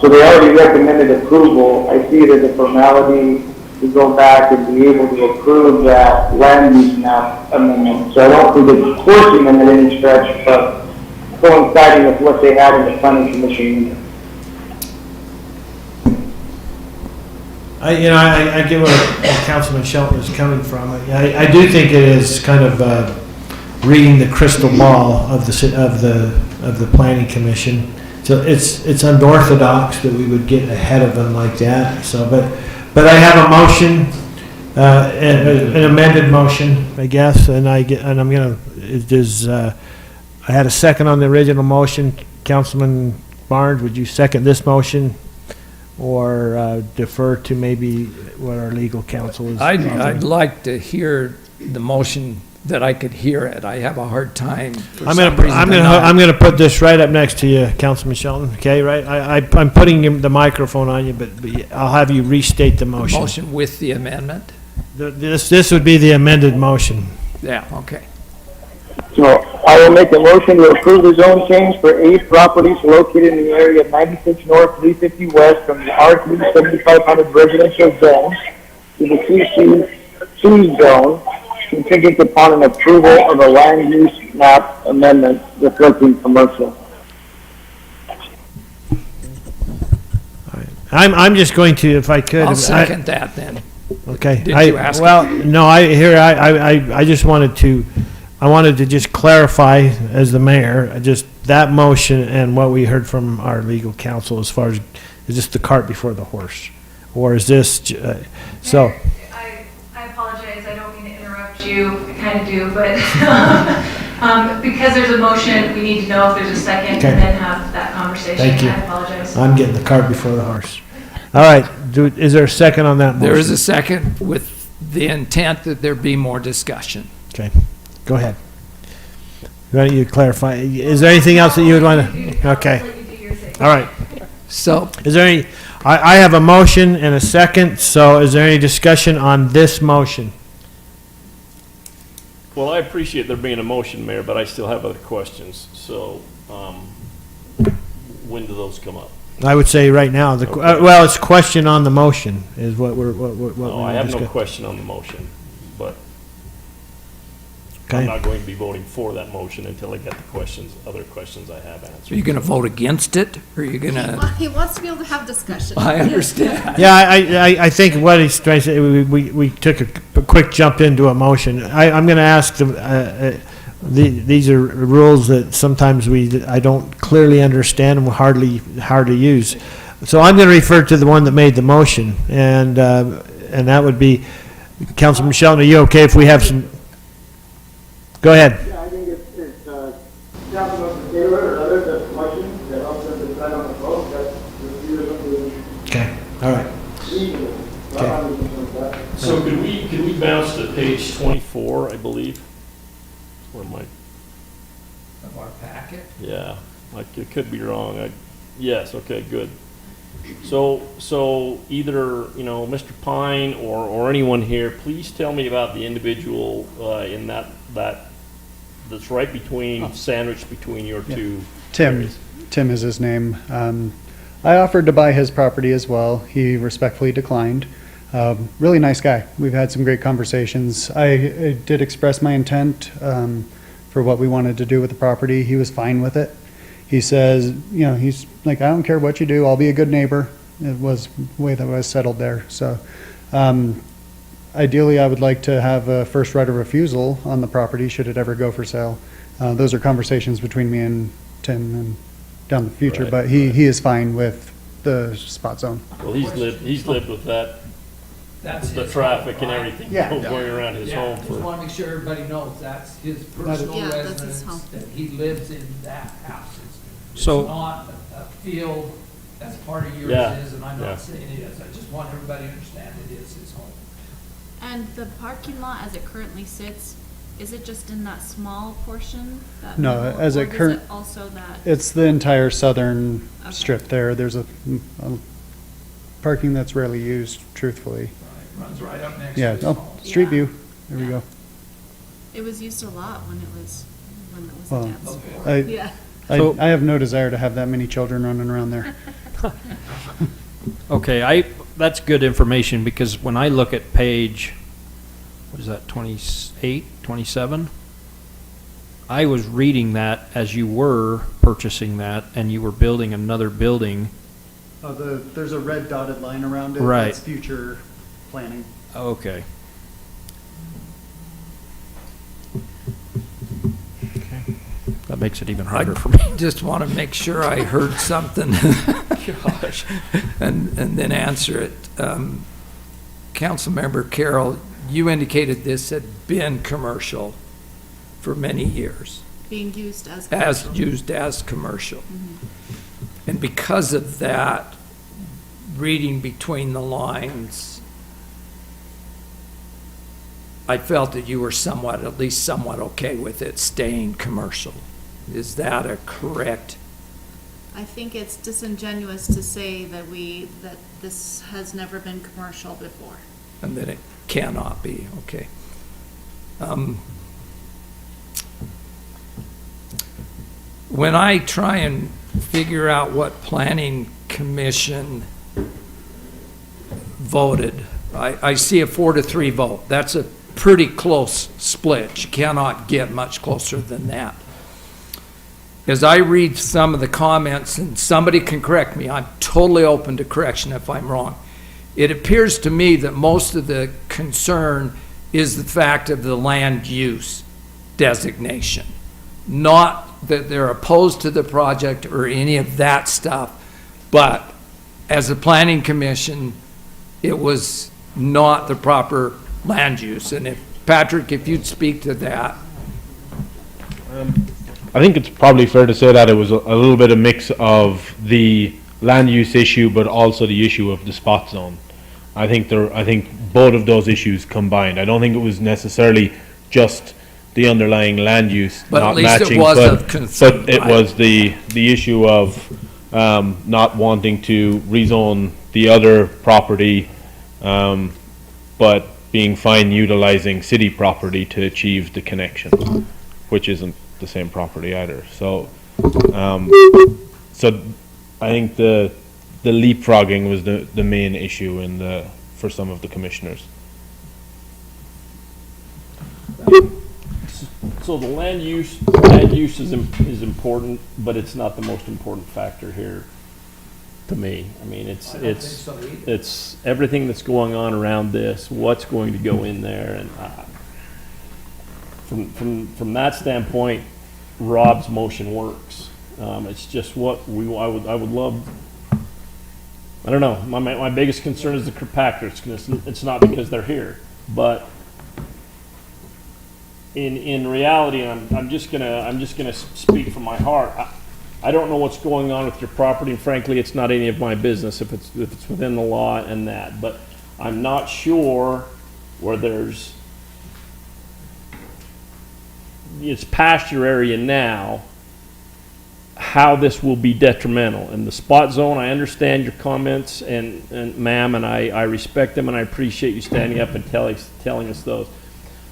Speaker 4: So they already recommended approval. I see it as a formality to go back and be able to approve that land use map amendment. So I don't think it's forcing them in any stretch, but coinciding with what they had in the planning commission.
Speaker 2: I get where Councilman Shelton is coming from. I do think it is kind of reading the crystal ball of the planning commission. So it's unorthodox that we would get ahead of them like that. So, but I have a motion, an amended motion, I guess, and I had a second on the original motion. Councilman Barnes, would you second this motion? Or defer to maybe what our legal counsel is?
Speaker 11: I'd like to hear the motion that I could hear it. I have a hard time.
Speaker 2: I'm gonna put this right up next to you, Councilman Shelton. Okay, right? I'm putting the microphone on you, but I'll have you restate the motion.
Speaker 11: Motion with the amendment.
Speaker 2: This would be the amended motion.
Speaker 11: Yeah. Okay.
Speaker 4: So I will make a motion to approve the zone change for 8 properties located in the area of 96 North, 350 West from the R3 7500 residential zone to the CC2 zone, contingent upon an approval of a land use map amendment reflecting commercial.
Speaker 2: I'm just going to, if I could.
Speaker 11: I'll second that then.
Speaker 2: Okay.
Speaker 11: Did you ask?
Speaker 2: Well, no, I just wanted to just clarify as the mayor, just that motion and what we heard from our legal counsel as far as, is this the cart before the horse? Or is this, so,
Speaker 17: Mayor, I apologize, I don't mean to interrupt you, I kind of do, but because there's a motion, we need to know if there's a second
Speaker 2: Okay.
Speaker 17: and then have that conversation.
Speaker 2: Thank you.
Speaker 17: I apologize.
Speaker 2: I'm getting the cart before the horse. All right, is there a second on that motion?
Speaker 11: There is a second with the intent that there be more discussion.
Speaker 2: Okay, go ahead. Why don't you clarify? Is there anything else that you would want to? Okay. All right.
Speaker 11: So,
Speaker 2: Is there any, I have a motion and a second, so is there any discussion on this motion?
Speaker 13: Well, I appreciate there being a motion, Mayor, but I still have other questions. So, when do those come up?
Speaker 2: I would say right now,
Speaker 13: Okay.
Speaker 2: well, it's question on the motion is what we're, what
Speaker 13: No,
Speaker 2: we're
Speaker 13: I have no
Speaker 2: discussing.
Speaker 13: question on the motion, but
Speaker 2: Okay.
Speaker 13: I'm not going to be voting for that motion until I get the questions, other questions I have answered.
Speaker 11: are you going to vote against it, or are you going to?
Speaker 12: He wants to be able to have discussion.
Speaker 11: I understand.
Speaker 2: Yeah, I think what he's trying to say, we took a quick jump into a motion. I'm going to ask these are rules that sometimes I don't clearly understand and hard to use. So I'm going to refer to the one that made the motion, and that would be, Councilman Shelton, are you okay if we have some? Go ahead.
Speaker 4: Yeah, I think it's Councilman Taylor or others have questions that help them decide on the vote, that's the
Speaker 2: Okay, all right.
Speaker 4: Okay.
Speaker 13: So could we bounce to page 24, I believe? Where my,
Speaker 11: Of our packet?
Speaker 13: yeah, I could be wrong. Yes, okay, good. So either, Mr. Pine or anyone here, please tell me about the individual in that's right between, sandwiched between your two
Speaker 16: Tim.
Speaker 13: areas.
Speaker 16: Tim is his name. I offered to buy his property as well. He respectfully declined. Really nice guy. We've had some great conversations. I did express my intent for what we wanted to do with the property. He was fine with it. He says, he's like, I don't care what you do, I'll be a good neighbor. It was the way that was settled there. So ideally, I would like to have a first right of refusal on the property should it ever go for sale. Those are conversations between me and Tim and down the future,
Speaker 13: Right,
Speaker 16: but he is fine with the spot zone.
Speaker 13: Well, he's lived with that,
Speaker 11: That's
Speaker 13: the
Speaker 11: his
Speaker 13: traffic
Speaker 11: home,
Speaker 13: and
Speaker 11: right?
Speaker 13: everything
Speaker 16: Yeah.
Speaker 13: going around his home
Speaker 11: Just
Speaker 13: for.
Speaker 11: want to make sure everybody knows that's his personal
Speaker 12: Yeah, that's his
Speaker 11: residence,
Speaker 12: home.
Speaker 11: that he lives in that house. It's
Speaker 1: So-
Speaker 11: not a field that's part of yours
Speaker 13: Yeah,
Speaker 11: is, and I'm
Speaker 13: yeah.
Speaker 11: not saying it is. I just want everybody to understand it is his home.
Speaker 12: And the parking lot as it currently sits, is it just in that small portion? That
Speaker 16: No,
Speaker 12: middle,
Speaker 16: as
Speaker 12: or
Speaker 16: it
Speaker 12: does
Speaker 16: current-
Speaker 12: Also that,
Speaker 16: It's the entire southern
Speaker 12: Okay.
Speaker 16: strip there. There's a parking that's rarely used, truthfully.
Speaker 11: Runs right up next to
Speaker 16: Yeah,
Speaker 11: his
Speaker 16: oh,
Speaker 11: home.
Speaker 16: street
Speaker 12: Yeah.
Speaker 16: view. There we go.
Speaker 12: it was used a lot when it was
Speaker 16: Well,
Speaker 12: a dance floor.
Speaker 16: I-
Speaker 12: Yeah.
Speaker 1: So-
Speaker 16: I have no desire to have that many children running around there.
Speaker 1: Okay, that's good information, because when I look at page, what is that, 28, 27? I was reading that as you were purchasing that, and you were building another building.
Speaker 16: There's a red dotted line around it.
Speaker 1: Right.
Speaker 16: That's future planning.
Speaker 1: Okay. That makes it even harder for me.
Speaker 11: Just want to make sure I heard something. Gosh. And then answer it. Councilmember Carroll, you indicated this had been commercial for many years,
Speaker 12: Being used as.
Speaker 11: as
Speaker 12: commercial.
Speaker 11: used as commercial.
Speaker 12: Mhm.
Speaker 11: And because of that, reading between the lines, I felt that you were at least somewhat okay with it staying commercial. Is that a correct?
Speaker 12: I think it's disingenuous to say that that this has never been commercial before.
Speaker 11: And that it cannot be, okay. When I try and figure out what planning commission voted, I see a 4-3 vote. That's a pretty close split. You cannot get much closer than that. as I read some of the comments, and somebody can correct me, I'm totally open to correction if I'm wrong. It appears to me that most of the concern is the fact of the land use designation, not that they're opposed to the project or any of that stuff, but as a planning commission, it was not the proper land use. And if, Patrick, if you'd speak to that.
Speaker 14: I think it's probably fair to say that it was a little bit of mix of the land use issue, but also the issue of the spot zone. I think both of those issues combined. I don't think it was necessarily just the underlying land use
Speaker 11: But
Speaker 14: not
Speaker 11: at least
Speaker 14: matching,
Speaker 11: it was
Speaker 14: but,
Speaker 11: of concern,
Speaker 14: but it
Speaker 11: right?
Speaker 14: was the issue of not wanting to rezone the other property, but being fine utilizing city property to achieve the connection, which isn't the same property either. So, so I think the leapfrogging was the main issue for some of the commissioners.
Speaker 13: So the land use is important, but it's not the most important factor here to me. I mean, it's everything that's going on around this, what's going to go in there, and from that standpoint, Rob's motion works. It's just what I would love. I don't know. My biggest concern is the compactors. It's not because they're here, but in reality, and I'm just gonna speak from my heart. I don't know what's going on with your property, and frankly, it's not any of my business if it's within the law and that. But I'm not sure where it's pasture area now, how this will be detrimental. And the spot zone, I understand your comments, and ma'am, and I respect them, and I appreciate you standing up and telling us those.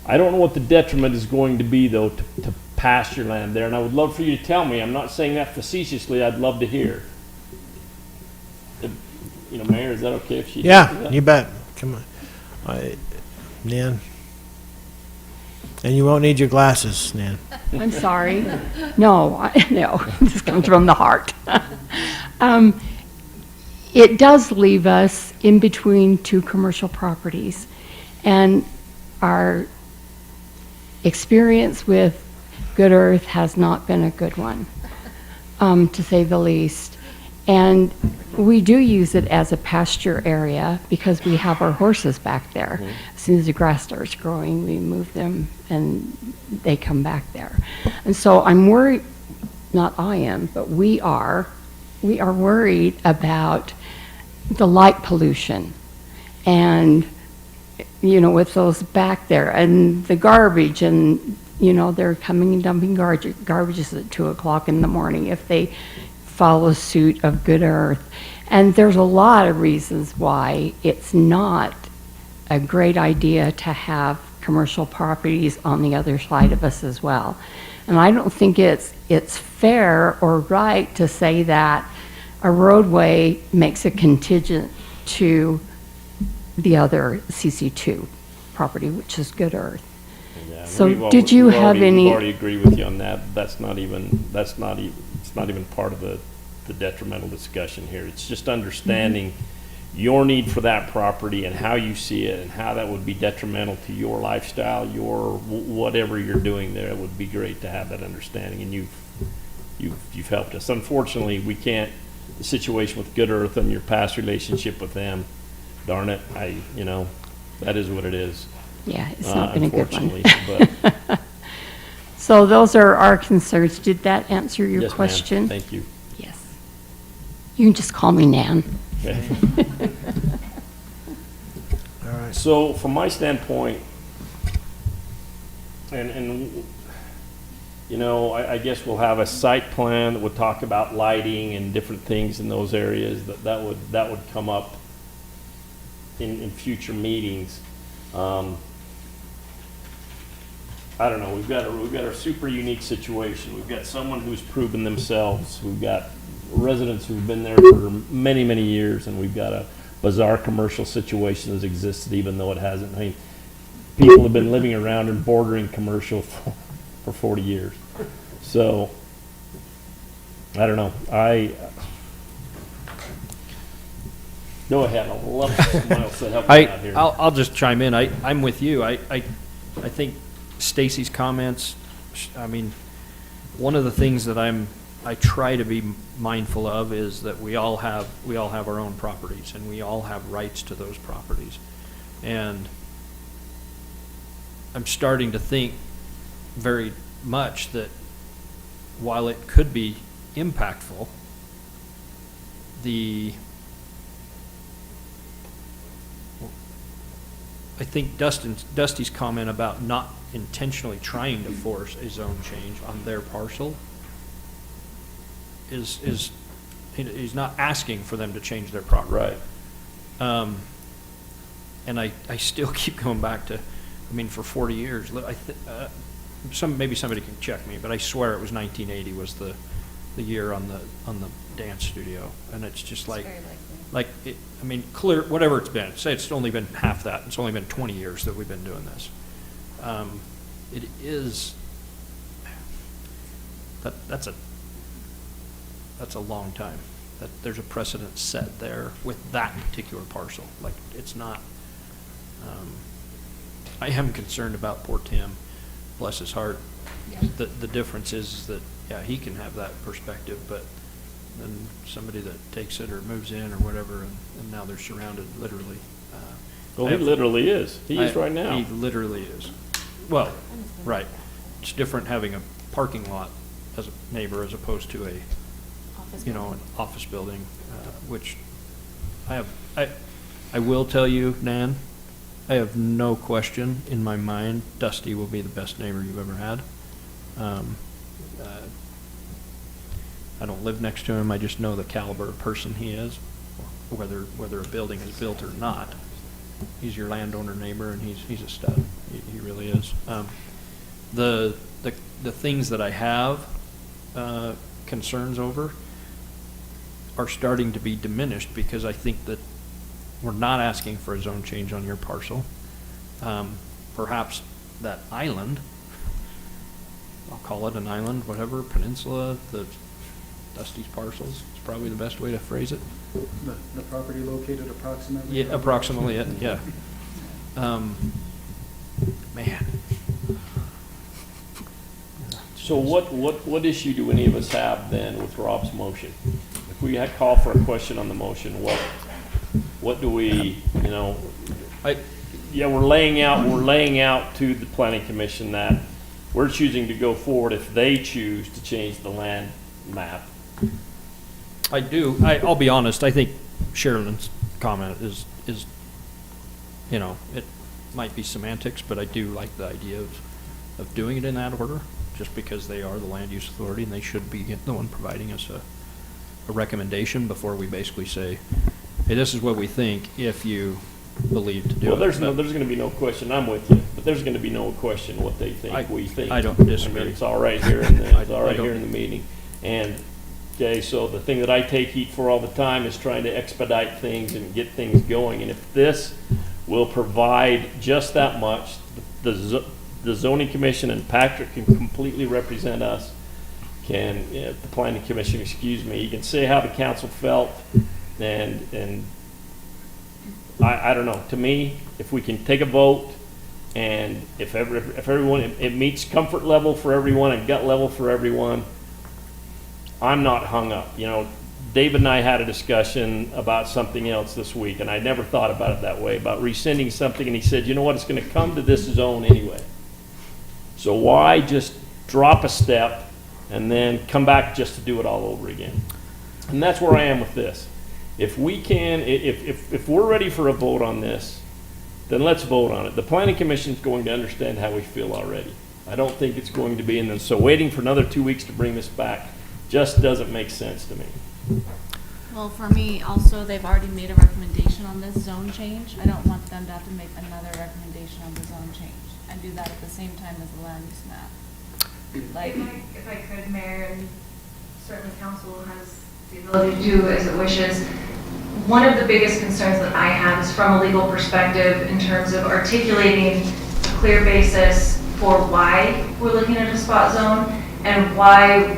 Speaker 13: I don't know what the detriment is going to be, though, to pasture land there, and I would love for you to tell me. I'm not saying that facetiously. I'd love to hear. Mayor, is that okay if she?
Speaker 2: Yeah, you bet. Come on. Nan. And you won't need your glasses, Nan.
Speaker 8: I'm sorry. No, this comes from the heart. It does leave us in between two commercial properties, and our experience with Good Earth has not been a good one, to say the least. And we do use it as a pasture area because we have our horses back there. As soon as the grass starts growing, we move them and they come back there. And so I'm worried, not I am, but we are worried about the light pollution and, with those back there and the garbage and, they're coming and dumping garbages at 2 o'clock in the morning if they follow suit of Good Earth. And there's a lot of reasons why it's not a great idea to have commercial properties on the other side of us as well. And I don't think it's fair or right to say that a roadway makes it contingent to the other CC2 property, which is Good Earth.
Speaker 13: Yeah,
Speaker 8: So did you have any?
Speaker 13: I already agree with you on that. It's not even part of the detrimental discussion here. It's just understanding your need for that property and how you see it and how that would be detrimental to your lifestyle, your whatever you're doing there. It would be great to have that understanding, and you've helped us. Unfortunately, we can't. The situation with Good Earth and your past relationship with them, darn it, that is what it is.
Speaker 8: Yeah, it's not been a good one.
Speaker 13: Unfortunately, but
Speaker 8: So those are our concerns. Did that answer your
Speaker 13: yes, ma'am.
Speaker 8: question?
Speaker 13: Thank you.
Speaker 8: Yes. You can just call me Nan.
Speaker 13: Okay.
Speaker 2: All right.
Speaker 13: So from my standpoint, and I guess we'll have a site plan that would talk about lighting and different things in those areas that would come up in future meetings. I don't know. We've got a super unique situation. We've got someone who's proven themselves. We've got residents who've been there for many, many years, and we've got a bizarre commercial situation that's existed even though it hasn't. I mean, people have been living around and bordering commercial for 40 years. So I don't know. Go ahead. I'll love someone else to help me out here.
Speaker 1: I'll just chime in. I'm with you. I think Stacy's comments, I mean, one of the things that I try to be mindful of is that we all have our own properties, and we all have rights to those properties. And I'm starting to think very much that while it could be impactful, I think Dusty's comment about not intentionally trying to force a zone change on their parcel is he's not asking for them to change their property.
Speaker 13: Right.
Speaker 1: And I still keep going back to, I mean, for 40 years, maybe somebody can check me, but I swear it was 1980 was the year on the dance studio, and it's just like, I mean, clear, whatever it's been, say it's only been half that, it's only been 20 years that we've been doing this. It is, that's a long time. That there's a precedent set there with that particular parcel. Like, it's not, I am concerned about poor Tim, bless his heart.
Speaker 8: Yeah.
Speaker 1: The difference is that, yeah, he can have that perspective, but then somebody that takes it or moves in or whatever, and now they're surrounded literally.
Speaker 13: Well, he literally is. He is right now.
Speaker 1: He literally is. Well, right. It's different having a parking lot as a neighbor as opposed to an office building, which I will tell you, Nan, I have no question in my mind Dusty will be the best neighbor you've ever had. I don't live next to him. I just know the caliber of person he is, whether a building is built or not. He's your landowner neighbor, and he's a stud. He really is. The things that I have concerns over are starting to be diminished because I think that we're not asking for a zone change on your parcel. Perhaps that island, I'll call it an island, whatever, peninsula, the Dusty's parcels, is probably the best way to phrase it.
Speaker 16: The property located approximately?
Speaker 1: Yeah, approximately it, yeah. Man.
Speaker 13: So what issue do any of us have then with Rob's motion? If we had call for a question on the motion, what do we, we're laying out to the planning commission that we're choosing to go forward if they choose to change the land map.
Speaker 1: I do. I'll be honest. I think Sherilyn's comment is it might be semantics, but I do like the idea of doing it in that order, just because they are the land use authority and they should be the one providing us a recommendation before we basically say, hey, this is what we think if you believe to do it.
Speaker 13: Well, there's going to be no question. I'm with you, but there's going to be no question what they think we think.
Speaker 1: I don't disagree.
Speaker 13: I mean, it's all right here in the meeting. And okay, so the thing that I take heat for all the time is trying to expedite things and get things going. And if this will provide just that much, the zoning commission and Patrick can completely represent us. The planning commission, excuse me, you can say how the council felt, and I don't know. To me, if we can take a vote, and if everyone, it meets comfort level for everyone and gut level for everyone, I'm not hung up. David and I had a discussion about something else this week, and I never thought about it that way, about rescinding something, and he said, you know what, it's going to come to this zone anyway. So why just drop a step and then come back just to do it all over again? And that's where I am with this. If we can, if we're ready for a vote on this, then let's vote on it. The planning commission is going to understand how we feel already. I don't think it's going to be, and then so waiting for another 2 weeks to bring this back just doesn't make sense to me.
Speaker 12: Well, for me, also, they've already made a recommendation on this zone change. I don't want them to have to make another recommendation on the zone change and do that at the same time as the land use map.
Speaker 17: If I could, Mayor, and certainly council has the ability to do as it wishes. One of the biggest concerns that I have is from a legal perspective in terms of articulating a clear basis for why we're looking at a spot zone and why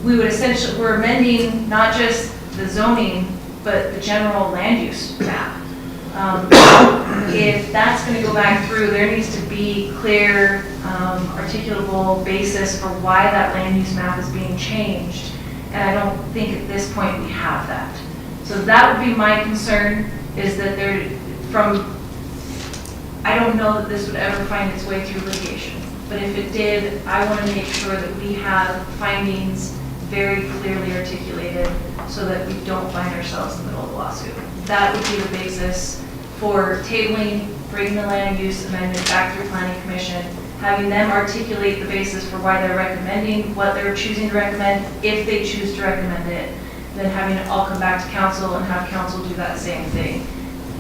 Speaker 17: we would essentially, we're amending not just the zoning, but the general land use map. If that's going to go back through, there needs to be clear, articulable basis for why that land use map is being changed. And I don't think at this point we have that. So that would be my concern, is that I don't know that this would ever find its way through litigation. But if it did, I want to make sure that we have findings very clearly articulated so that we don't find ourselves in the middle of a lawsuit. That would be the basis for tabling, bringing the land use amendment back through Planning Commission, having them articulate the basis for why they're recommending what they're choosing to recommend, if they choose to recommend it, then having it all come back to council and have council do that same thing.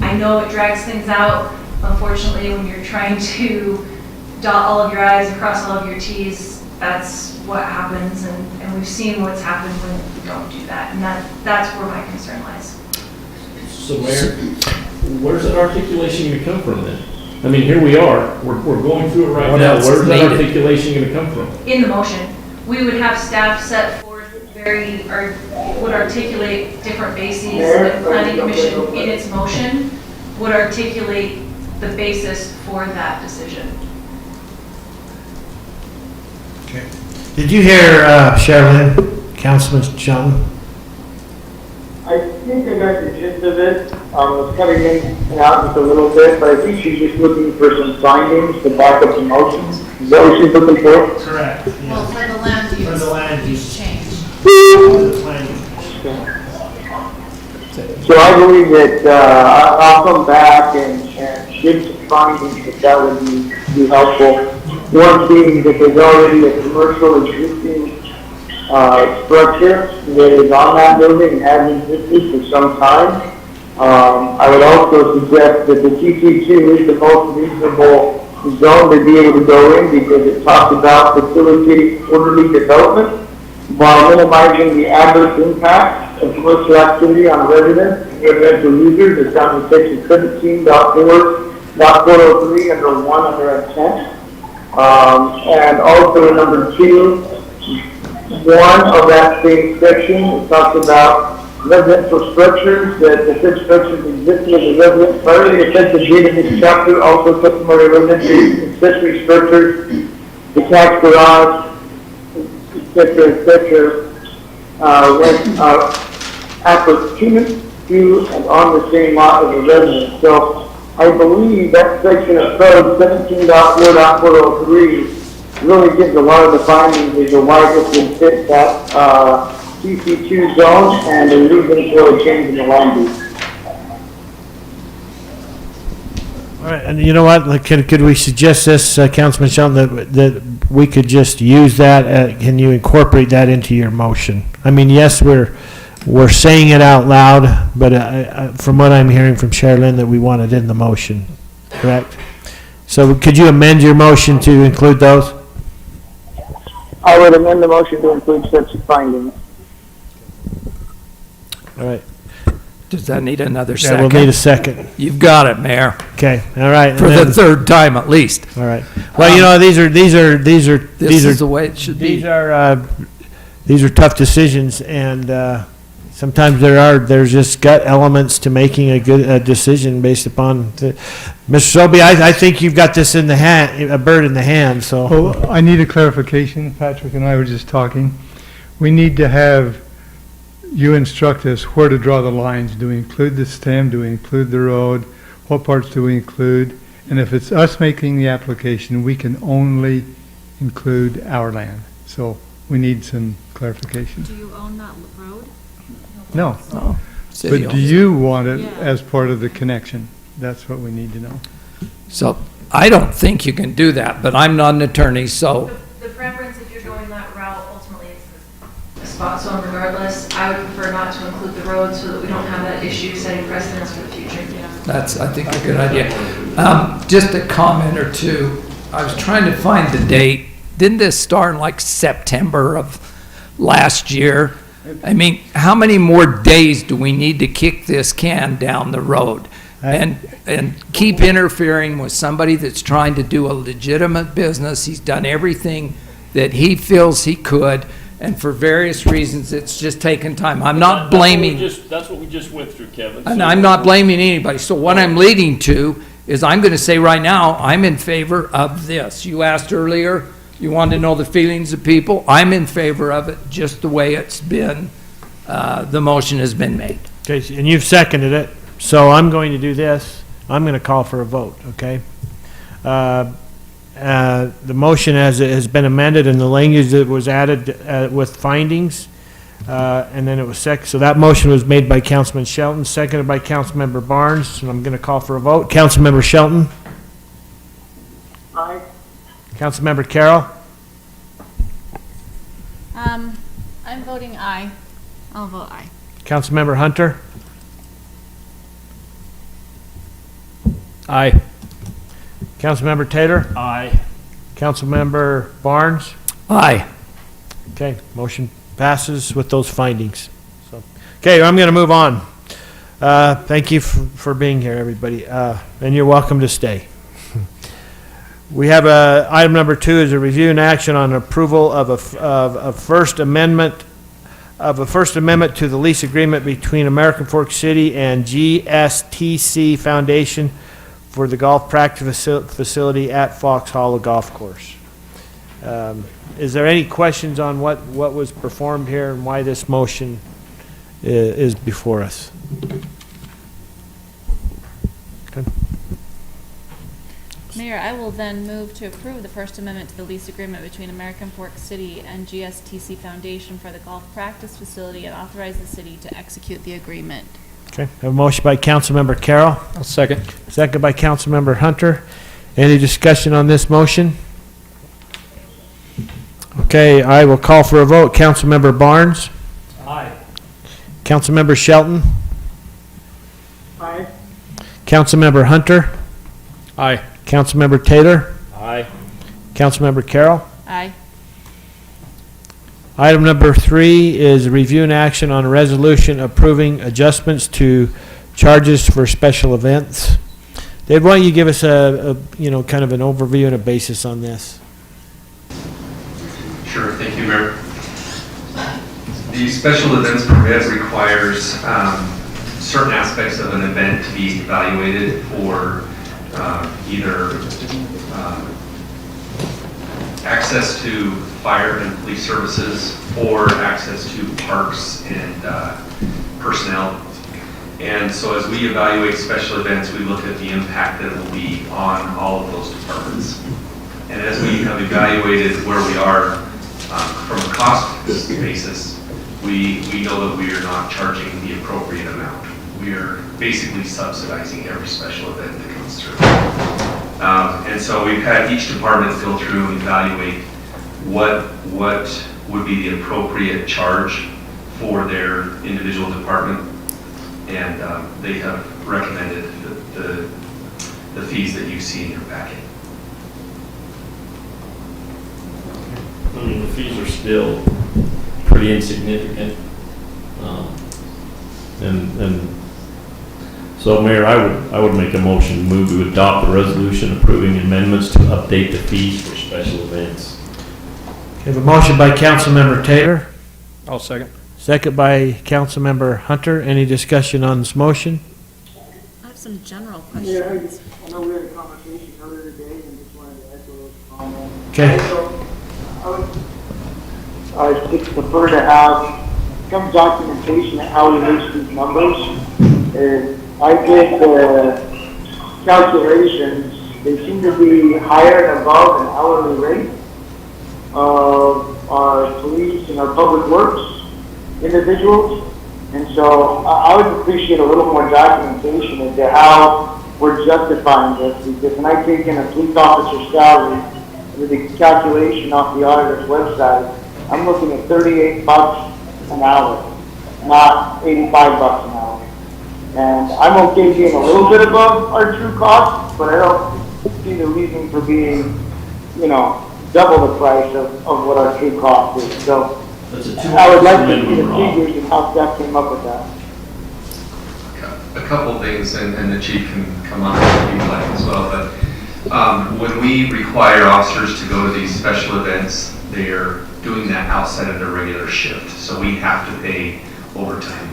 Speaker 17: I know it drags things out. Unfortunately, when you're trying to dot all of your I's and cross all of your T's, that's what happens, and we've seen what's happened when we don't do that, and that's where my concern lies.
Speaker 13: So Mayor, where's that articulation going to come from then? I mean, here we are, we're going through it right now. Where's that articulation going to come from?
Speaker 17: In the motion, we would have staff set forth would articulate different bases, and Planning Commission in its motion would articulate the basis for that decision.
Speaker 2: Okay. Did you hear Sherilyn, Councilman Shelton?
Speaker 4: I think I got the gist of it. I was cutting in and out just a little bit, but I think she's just looking for some findings to back up the motions. Is that what she's looking for?
Speaker 2: Correct.
Speaker 12: Well, for the land use.
Speaker 2: For the land use
Speaker 12: change.
Speaker 4: So I believe that I'll come back and give some findings that would be helpful. One being that there's already a commercial existing structure that is on that building and has existed for some time. I would also suggest that the TC2 is the most reasonable zone to be able to go in because it talks about facilitating orderly development while minimizing the adverse impact of commercial activity on residents and residential users. It's down in section 17.4.403 under 1 under intent. And also in number 2, 1 of that same section, it talks about residential structures, that the such structures existing as a resident prior to the effective date of this chapter, also customary residential accessory structures, detached garage, etc., when appertainment to and on the same lot as a resident. So I believe that section of code 17.4.403 really gives a lot of the findings as to why this would fit that CC2 zone and the reason for a change in the land use.
Speaker 2: All right, and you know what, like, could we suggest this, Councilman Shelton, that we could just use that, can you incorporate that into your motion? I mean, yes, we're saying it out loud, but from what I'm hearing from Sherilyn, that we want it in the motion, correct? So could you amend your motion to include those?
Speaker 4: I would amend the motion to include such findings.
Speaker 2: All right.
Speaker 11: Does that need another
Speaker 2: Yeah,
Speaker 11: second?
Speaker 2: we'll need a second.
Speaker 11: You've got it, Mayor.
Speaker 2: Okay, all right.
Speaker 11: For the third time at least.
Speaker 2: All right. Well, you know, these are
Speaker 11: This is the way it should be.
Speaker 2: These are tough decisions, and sometimes there's just gut elements to making a good decision based upon. Mr. Sobey, I think you've got this in the hand, a bird in the hand. So.
Speaker 15: Oh, I need a clarification. Patrick and I were just talking. We need to have you instruct us where to draw the lines. Do we include the stem? Do we include the road? What parts do we include? And if it's us making the application, we can only include our land. So we need some clarification.
Speaker 12: Do you own that road?
Speaker 15: No.
Speaker 11: No.
Speaker 15: But do you want it as part of the connection? That's what we need to know.
Speaker 11: So I don't think you can do that, but I'm not an attorney, so
Speaker 17: The preference, if you're going that route, ultimately it's a spot zone regardless. I would prefer not to include the road so that we don't have that issue setting precedence for the future.
Speaker 11: that's, I think, a good idea. Just a comment or two. I was trying to find the date. Didn't this start in like September of last year? I mean, how many more days do we need to kick this can down the road? And keep interfering with somebody that's trying to do a legitimate business. He's done everything that he feels he could, and for various reasons, it's just taken time. I'm not blaming,
Speaker 13: That's what we just went through, Kevin.
Speaker 11: and
Speaker 13: So-
Speaker 11: I'm not blaming anybody. So what I'm leading to is I'm going to say right now, I'm in favor of this. You asked earlier, you wanted to know the feelings of people. I'm in favor of it, just the way it's been, the motion has been made.
Speaker 2: Okay, and you've seconded it, so I'm going to do this. I'm going to call for a vote, okay? The motion as it has been amended and the language that was added with findings, and then it was so that motion was made by Councilman Shelton, seconded by Councilmember Barnes, and I'm going to call for a vote. Councilmember Shelton?
Speaker 4: Aye.
Speaker 2: Councilmember Carroll?
Speaker 12: I'm voting aye. I'll vote aye.
Speaker 2: Councilmember Hunter?
Speaker 11: Aye.
Speaker 2: Councilmember Taylor?
Speaker 13: Aye.
Speaker 2: Councilmember Barnes?
Speaker 11: Aye.
Speaker 2: Okay, motion passes with those findings. So, okay, I'm going to move on. Thank you for being here, everybody, and you're welcome to stay. We have item number 2 is a review and action on approval of a first amendment to the lease agreement between American Fork City and GSTC Foundation for the golf practice facility at Fox Hollow Golf Course. Is there any questions on what was performed here and why this motion is before us? Okay.
Speaker 12: Mayor, I will then move to approve the First Amendment to the lease agreement between American Fork City and GSTC Foundation for the golf practice facility and authorize the city to execute the agreement.
Speaker 2: Okay, I have a motion by Councilmember Carroll.
Speaker 1: I'll second.
Speaker 2: Second by Councilmember Hunter. Any discussion on this motion? Okay, I will call for a vote. Councilmember Barnes?
Speaker 13: Aye.
Speaker 2: Councilmember Shelton?
Speaker 4: Aye.
Speaker 2: Councilmember Hunter?
Speaker 1: Aye.
Speaker 2: Councilmember Taylor?
Speaker 13: Aye.
Speaker 2: Councilmember Carroll?
Speaker 12: Aye.
Speaker 2: Item number 3 is review and action on a resolution approving adjustments to charges for special events. Dave, why don't you give us a kind of an overview and a basis on this?
Speaker 10: Sure, thank you, Mayor. The special events permit requires certain aspects of an event to be evaluated for either access to fire and police services or access to parks and personnel. And so as we evaluate special events, we look at the impact that it will be on all of those departments. And as we have evaluated where we are from a cost basis, we know that we are not charging the appropriate amount. We are basically subsidizing every special event that comes through. And so we've had each department go through and evaluate what would be the appropriate charge for their individual department. And they have recommended the fees that you see in your packet.
Speaker 13: I mean, the fees are still pretty insignificant. And so, Mayor, I would make a motion to move to adopt the resolution approving amendments to update the fees for special events.
Speaker 2: We have a motion by Councilmember Taylor,
Speaker 1: I'll second.
Speaker 2: second by Councilmember Hunter. Any discussion on this motion?
Speaker 12: I have some general
Speaker 4: Yeah,
Speaker 12: questions.
Speaker 4: I know we had a conversation earlier today and just wanted to echo those comments.
Speaker 2: Okay.
Speaker 4: I would just prefer to have some documentation of how we reach these numbers. I did the calculations, they seem to be higher and above an hourly rate of our police and our public works individuals. And so I would appreciate a little more documentation as to how we're justifying this, because when I take in a police officer's salary with a calculation off the auditor's website, I'm looking at $38 an hour, not $85 an hour. And I'm okay being a little bit above our true cost, but I don't see the reason for being, double the price of what our true cost is. So I would like to see the figures and how Steph came up with that.
Speaker 10: A couple things, and the chief can come on if you'd like as well, but when we require officers to go to these special events, they're doing that outside of their regular shift. So we have to pay overtime.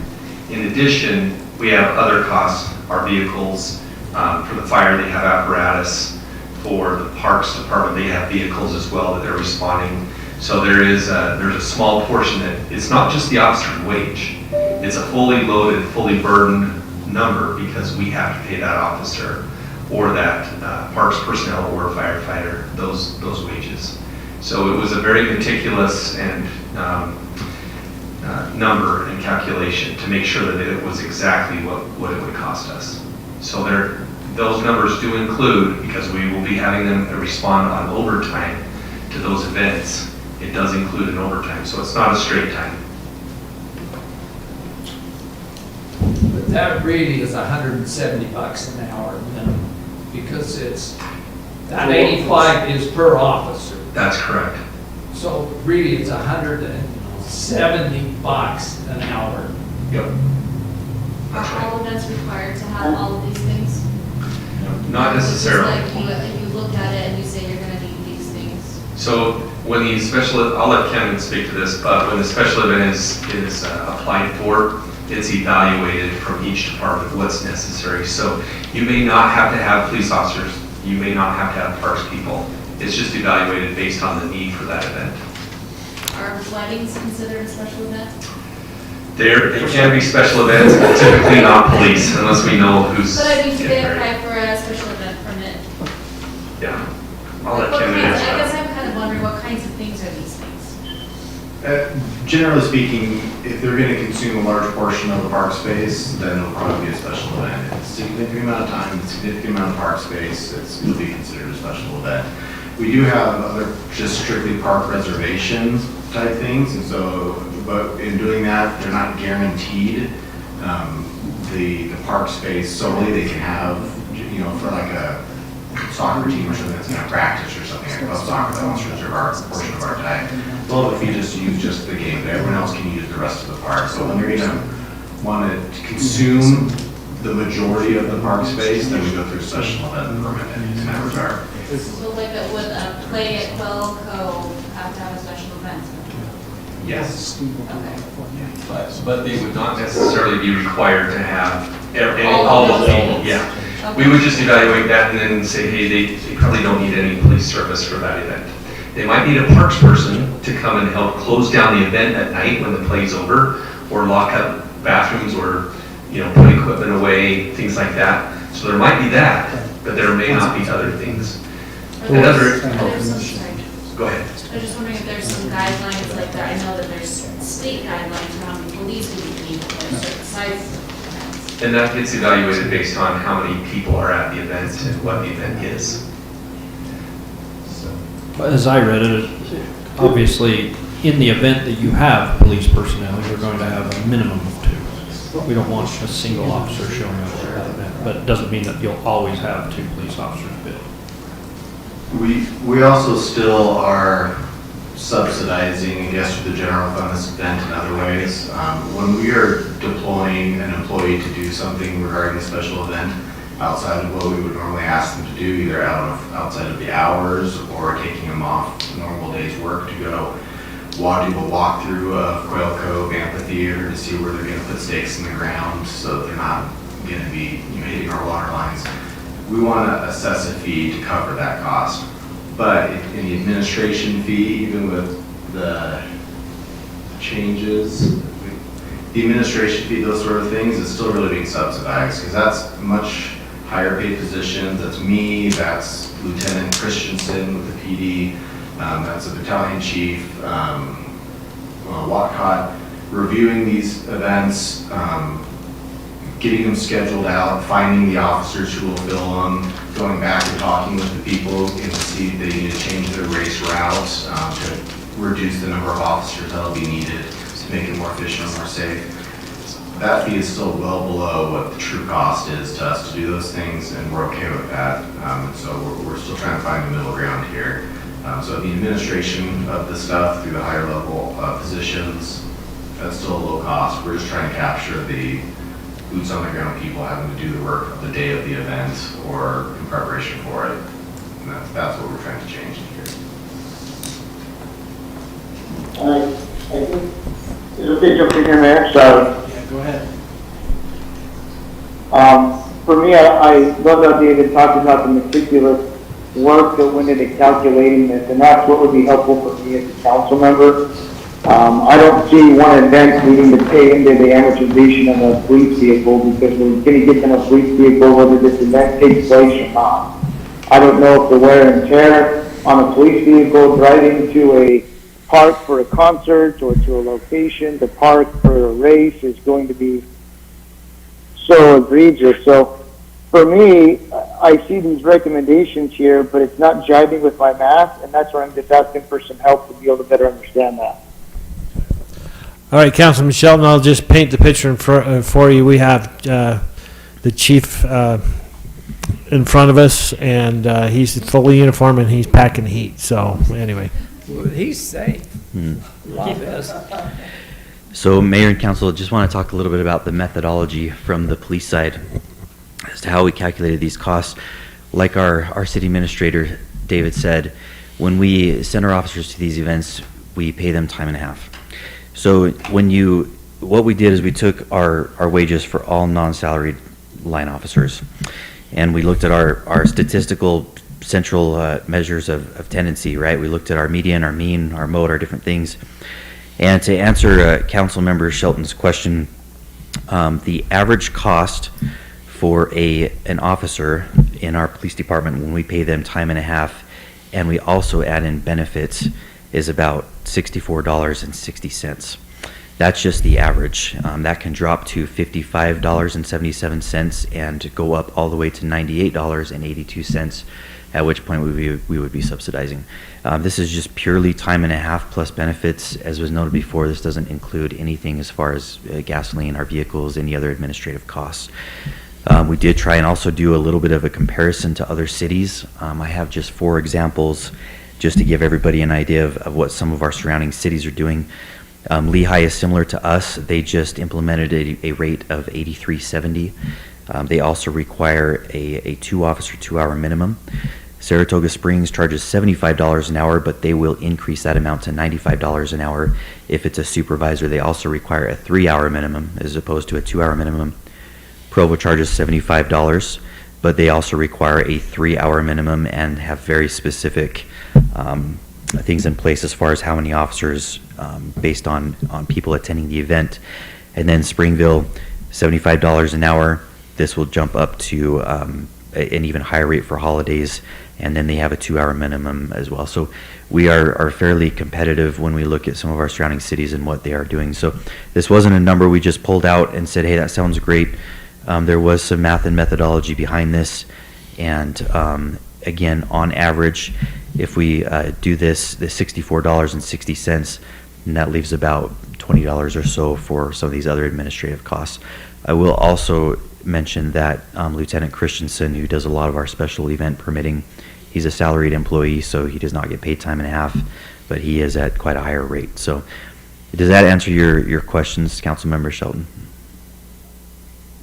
Speaker 10: In addition, we have other costs, our vehicles, for the fire, they have apparatus. For the Parks Department, they have vehicles as well that they're responding. So there's a small portion that, it's not just the officer's wage. It's a fully loaded, fully burdened number because we have to pay that officer or that Parks personnel or firefighter those wages. So it was a very meticulous and number and calculation to make sure that it was exactly what it would cost us. So those numbers do include, because we will be having them respond on overtime to those events, it does include an overtime, so it's not a straight time.
Speaker 11: But that really is $170 an hour minimum, because that 85 is per officer.
Speaker 10: That's correct.
Speaker 11: So really, it's $170 an hour.
Speaker 10: Yep.
Speaker 12: Are all events required to have all of these things?
Speaker 10: Not necessarily.
Speaker 12: It's just like you look at it and you say you're gonna need these things.
Speaker 10: So when the I'll let Ken speak to this, but when the special event is applied for, it's evaluated from each department what's necessary. So you may not have to have police officers, you may not have to have parks people. It's just evaluated based on the need for that event.
Speaker 12: Are weddings considered a special event?
Speaker 10: They can be special events, but typically not police unless we know who's.
Speaker 12: But I mean, do they
Speaker 10: getting ready.
Speaker 12: apply for a special event permit?
Speaker 10: Yeah. I'll let
Speaker 12: What
Speaker 10: Ken
Speaker 12: kinds-
Speaker 10: answer
Speaker 12: I guess
Speaker 10: that.
Speaker 12: I'm kind of wondering, what kinds of things are these things?
Speaker 18: Generally speaking, if they're going to consume a large portion of the park space, then it'll probably be a special event. If it's a significant amount of time, a significant amount of park space, it'll be considered a special event. We do have other just strictly park reservation type things, and so, but in doing that, they're not guaranteed the park space solely. They can have, for like a soccer team or something that's going to practice or something, like club soccer that wants to reserve our portion of our time. Well, if you just use just the game, but everyone else can use the rest of the park. So when you're going to want to consume the majority of the park space, then we go through special event permit in that regard.
Speaker 12: So like it would play at Quail Cove have to have a special event?
Speaker 18: Yes.
Speaker 12: Okay.
Speaker 10: But they would not necessarily be required to have
Speaker 12: All
Speaker 10: all
Speaker 12: of
Speaker 10: of
Speaker 12: those
Speaker 10: them,
Speaker 12: things.
Speaker 10: yeah.
Speaker 12: Okay.
Speaker 10: We would just evaluate that and then say, hey, they probably don't need any police service for that event. They might need a parks person to come and help close down the event at night when the play's over, or lock up bathrooms, or, put equipment away, things like that. So there might be that, but there may not be other things. Another, go ahead.
Speaker 12: I was just wondering if there's some guidelines like that. I know that there's state guidelines for how many police we need for certain sizes of events.
Speaker 10: And that gets evaluated based on how many people are at the event and what the event is.
Speaker 1: As I read it, obviously, in the event that you have police personnel, you're going to have a minimum of 2. We don't want a single officer showing up at that event, but it doesn't mean that you'll always have 2 police officers bid.
Speaker 18: We also still are subsidizing, I guess, through the general fund this event in other ways. When we are deploying an employee to do something regarding a special event outside of what we would normally ask them to do, either outside of the hours or taking them off a normal day's work to go do a walkthrough of Quail Cove Amphitheater to see where they're going to put stakes in the ground so that they're not going to be hitting our water lines. We want to assess a fee to cover that cost. But in the administration fee, even with the changes, the administration fee, those sort of things, is still really being subsidized because that's much higher paid positions. That's me, that's Lieutenant Christensen with the PD, that's a battalion chief, Watcott, reviewing these events, getting them scheduled out, finding the officers who will fill them, going back and talking with the people and to see if they need to change their race routes to reduce the number of officers that'll be needed to make it more efficient and more safe. That fee is still well below what the true cost is to us to do those things, and we're okay with that. So we're still trying to find the middle ground here. So the administration of the stuff through the higher level positions, that's still a low cost. We're just trying to capture the boots on the ground people having to do the work of the day of the event or in preparation for it. And that's what we're trying to change here.
Speaker 4: I think, is it okay jump in here, Mayor? Sorry.
Speaker 16: Yeah, go ahead.
Speaker 4: For me, I love how David talked about the meticulous work that went into calculating this, and that's what would be helpful for me as a council member. I don't see one event needing to pay into the amortization of a police vehicle because we're going to get them a police vehicle whether this event takes place or not. I don't know if the wear and tear on a police vehicle driving to a park for a concert or to a location to park for a race is going to be so egregious. So for me, I see these recommendations here, but it's not jiving with my math, and that's where I'm just asking for some help to be able to better understand that.
Speaker 2: All right, Councilman Shelton, I'll just paint the picture for you. We have the chief in front of us, and he's fully uniformed, and he's packing heat. So anyway.
Speaker 11: Well, he's safe. Love this.
Speaker 19: So Mayor and Council, just want to talk a little bit about the methodology from the police side as to how we calculated these costs. Like our city administrator, David, said, when we send our officers to these events, we pay them time and a half. So what we did is we took our wages for all non-salaried line officers, and we looked at our statistical central measures of tendency, right? We looked at our median, our mean, our mode, our different things. And to answer Council Member Shelton's question, the average cost for an officer in our police department when we pay them time and a half and we also add in benefits is about $64.60. That's just the average. That can drop to $55.77 and go up all the way to $98.82, at which point we would be subsidizing. This is just purely time and a half plus benefits. As was noted before, this doesn't include anything as far as gasoline, our vehicles, any other administrative costs. We did try and also do a little bit of a comparison to other cities. I have just 4 examples just to give everybody an idea of what some of our surrounding cities are doing. Lehigh is similar to us. They just implemented a rate of $83.70. They also require a 2-officer, 2-hour minimum. Saratoga Springs charges $75 an hour, but they will increase that amount to $95 an hour. If it's a supervisor, they also require a 3-hour minimum as opposed to a 2-hour minimum. Provo charges $75, but they also require a 3-hour minimum and have very specific things in place as far as how many officers based on people attending the event. And then Springville, $75 an hour. This will jump up to an even higher rate for holidays, and then they have a 2-hour minimum as well. So we are fairly competitive when we look at some of our surrounding cities and what they are doing. So this wasn't a number we just pulled out and said, hey, that sounds great. There was some math and methodology behind this, and again, on average, if we do the $64.60, and that leaves about $20 or so for some of these other administrative costs. I will also mention that Lieutenant Christensen, who does a lot of our special event permitting, he's a salaried employee, so he does not get paid time and a half, but he is at quite a higher rate. So does that answer your questions, Councilmember Shelton?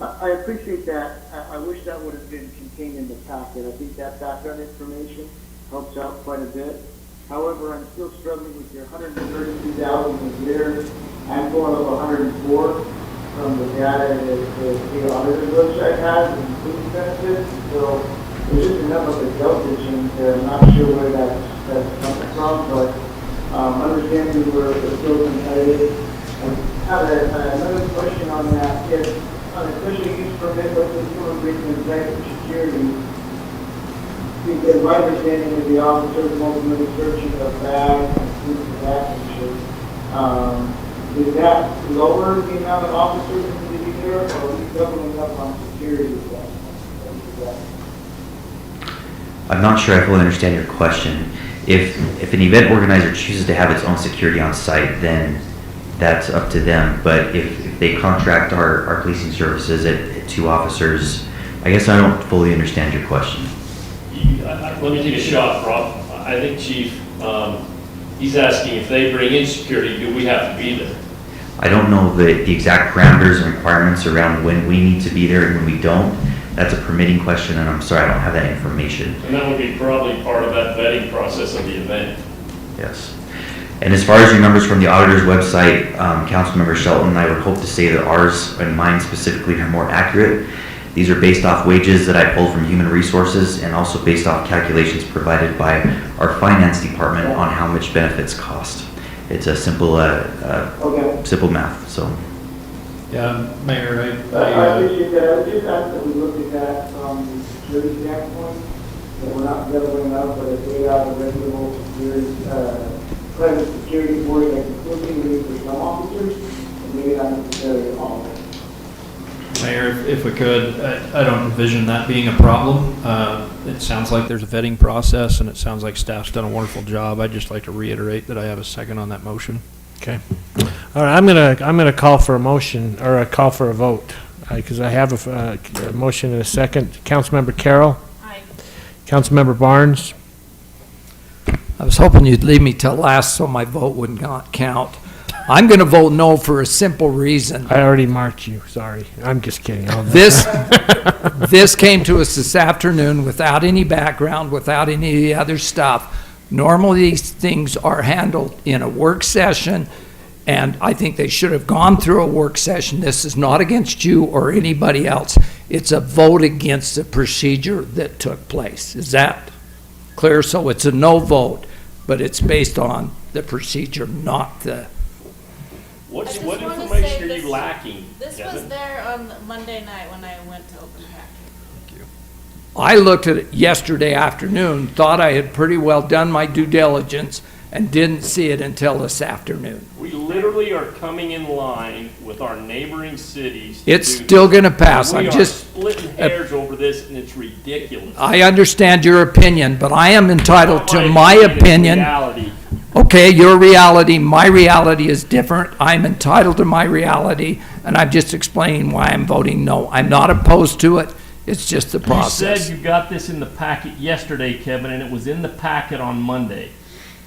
Speaker 4: I appreciate that. I wish that would have been contained in the packet. I think that background information helps out quite a bit. However, I'm still struggling with your $132,000 a year. I'm going up 104 from the data that the auditor website has and including benefits. So there's just enough of a delta change there. I'm not sure where that's coming from, but understanding we're still competitive. I have another question on that. If on a special use permit, let's say someone brings in executive security, because my understanding is the officers ultimately searching the bag and food for that and shit. Is that lower the amount of officers in the year, or are we doubling up on security?
Speaker 19: I'm not sure I fully understand your question. If an event organizer chooses to have its own security on site, then that's up to them. But if they contract our policing services at 2 officers, I guess I don't fully understand your question.
Speaker 13: Let me take a shot, Rob. I think Chief, he's asking if they bring in security, do we have to be there?
Speaker 19: I don't know the exact parameters and requirements around when we need to be there and when we don't. That's a permitting question, and I'm sorry, I don't have that information.
Speaker 13: And that would be probably part of that vetting process of the event.
Speaker 19: Yes. And as far as your numbers from the auditor's website, Councilmember Shelton, I would hope to say that ours and mine specifically are more accurate. These are based off wages that I pulled from Human Resources and also based off calculations provided by our finance department on how much benefits cost. It's a simple, simple math, so.
Speaker 1: Yeah, Mayor,
Speaker 4: I appreciate that. I would just ask that we look at that from the security standpoint, that we're not leveling up, but if we have a reputable security, private security force that's including for some officers, and maybe not necessarily all of them.
Speaker 1: Mayor, if we could, I don't envision that being a problem. It sounds like there's a vetting process, and it sounds like staff's done a wonderful job. I'd just like to reiterate that I have a second on that motion.
Speaker 2: Okay. All right, I'm gonna call for a motion, or a call for a vote, because I have a motion and a second. Councilmember Carroll?
Speaker 12: Aye.
Speaker 2: Councilmember Barnes?
Speaker 11: I was hoping you'd leave me till last so my vote would not count. I'm going to vote no for a simple reason.
Speaker 2: I already marked you, sorry. I'm just kidding.
Speaker 11: This came to us this afternoon without any background, without any other stuff. Normally, these things are handled in a work session, and I think they should have gone through a work session. This is not against you or anybody else. It's a vote against the procedure that took place. Is that clear? So it's a no vote, but it's based on the procedure, not the...
Speaker 13: What
Speaker 12: I just wanna
Speaker 13: information
Speaker 12: say
Speaker 13: are
Speaker 12: this-
Speaker 13: you lacking,
Speaker 12: This
Speaker 13: Kevin?
Speaker 12: was there on Monday night when I went to open packet.
Speaker 11: I looked at it yesterday afternoon, thought I had pretty well done my due diligence, and didn't see it until this afternoon.
Speaker 13: We literally are coming in line with our neighboring cities. to
Speaker 11: It's
Speaker 13: do
Speaker 11: still
Speaker 13: this.
Speaker 11: gonna pass.
Speaker 13: We
Speaker 11: I'm
Speaker 13: are
Speaker 11: just-
Speaker 13: splitting hairs over this, and it's ridiculous.
Speaker 11: I understand your opinion, but I am entitled to
Speaker 13: Not
Speaker 11: my
Speaker 13: it's
Speaker 11: opinion.
Speaker 13: reality.
Speaker 11: Okay, your reality, my reality is different. I'm entitled to my reality, and I'm just explaining why I'm voting no. I'm not opposed to it. It's just the
Speaker 13: You
Speaker 11: process.
Speaker 13: said you got this in the packet yesterday, Kevin, and it was in the packet on Monday.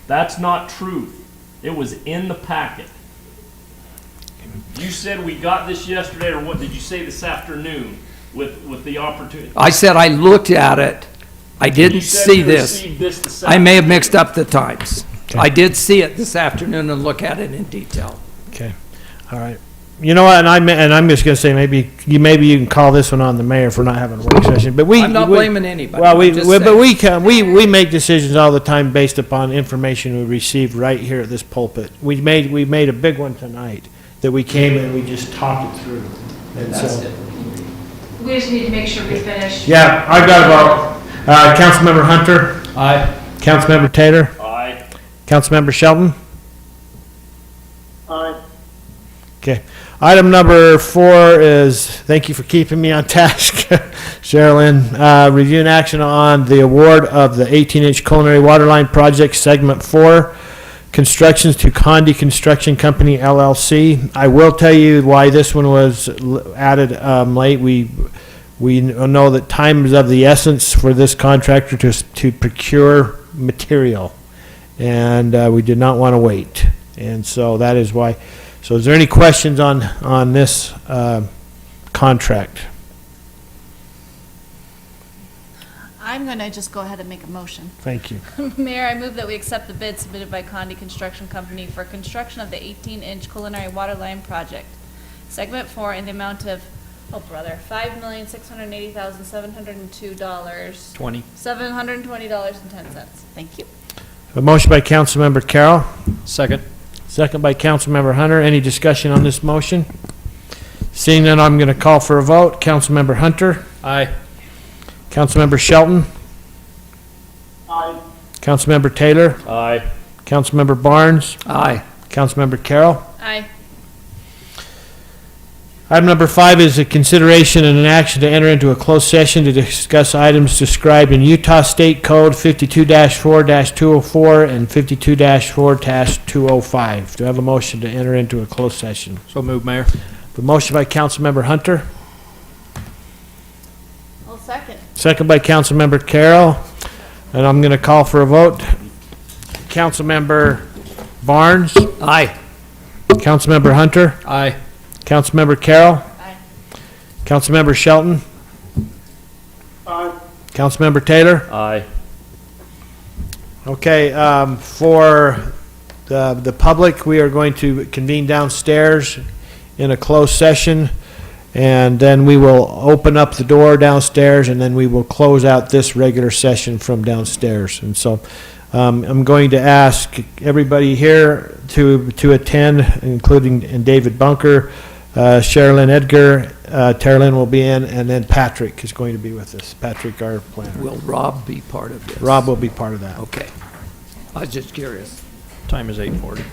Speaker 13: That's not truth. It was in the packet. You said we got this yesterday, or what did you say this afternoon with the opportunity?
Speaker 11: I said I looked at it. I didn't
Speaker 13: You said
Speaker 11: see
Speaker 13: you
Speaker 11: this.
Speaker 13: received this
Speaker 11: I may have mixed up the times. I did see it this afternoon and look at it in detail.
Speaker 2: Okay, all right. You know what, and I'm just gonna say, maybe you can call this one on the mayor for not having a work session, but we.
Speaker 11: I'm not blaming anybody.
Speaker 2: Well,
Speaker 11: I'm just
Speaker 2: but we make decisions all the time based upon information we receive right here at this pulpit. We made a big one tonight, that we came and we just talked it through. And so,
Speaker 17: We just need to make sure we finish.
Speaker 2: yeah, I've got about, Councilmember Hunter?
Speaker 1: Aye.
Speaker 2: Councilmember Taylor?
Speaker 13: Aye.
Speaker 2: Councilmember Shelton?
Speaker 4: Aye.
Speaker 2: Okay. Item number 4 is, thank you for keeping me on task, Sherilyn. Review and action on the award of the 18-inch culinary waterline project, segment 4, constructions to Condi Construction Company LLC. I will tell you why this one was added late. We know that time is of the essence for this contractor to procure material, and we did not want to wait. And so that is why. So is there any questions on this contract?
Speaker 12: I'm going to just go ahead and make a motion.
Speaker 2: Thank you.
Speaker 12: Mayor, I move that we accept the bid submitted by Condi Construction Company for construction of the 18-inch culinary water line project. Segment 4 in the amount of, $5,680,702.
Speaker 1: 20.
Speaker 12: $720.10. Thank you.
Speaker 2: A motion by Councilmember Carroll,
Speaker 1: Second.
Speaker 2: second by Councilmember Hunter. Any discussion on this motion? Seeing none, I'm going to call for a vote. Councilmember Hunter?
Speaker 1: Aye.
Speaker 2: Councilmember Shelton?
Speaker 4: Aye.
Speaker 2: Councilmember Taylor?
Speaker 13: Aye.
Speaker 2: Councilmember Barnes?
Speaker 11: Aye.
Speaker 2: Councilmember Carroll?
Speaker 12: Aye.
Speaker 2: Item number 5 is a consideration and an action to enter into a closed session to discuss items described in Utah State Code 52-4-204 and 52-4-205. Do I have a motion to enter into a closed session?
Speaker 1: So move, Mayor.
Speaker 2: The motion by Councilmember Hunter,
Speaker 12: I'll second.
Speaker 2: second by Councilmember Carroll, and I'm going to call for a vote. Councilmember Barnes?
Speaker 11: Aye.
Speaker 2: Councilmember Hunter?
Speaker 1: Aye.
Speaker 2: Councilmember Carroll?
Speaker 12: Aye.
Speaker 2: Councilmember Shelton?
Speaker 4: Aye.
Speaker 2: Councilmember Taylor?
Speaker 13: Aye.
Speaker 2: Okay, for the public, we are going to convene downstairs in a closed session, and then we will open up the door downstairs, and then we will close out this regular session from downstairs. And so I'm going to ask everybody here to attend, including David Bunker, Sherilyn Edgar, Tara Lynn will be in, and then Patrick is going to be with us. Patrick, our planner.
Speaker 11: Will Rob be part of this?
Speaker 2: Rob will be part of that.
Speaker 11: Okay. I was just curious.
Speaker 1: Time is 8:40.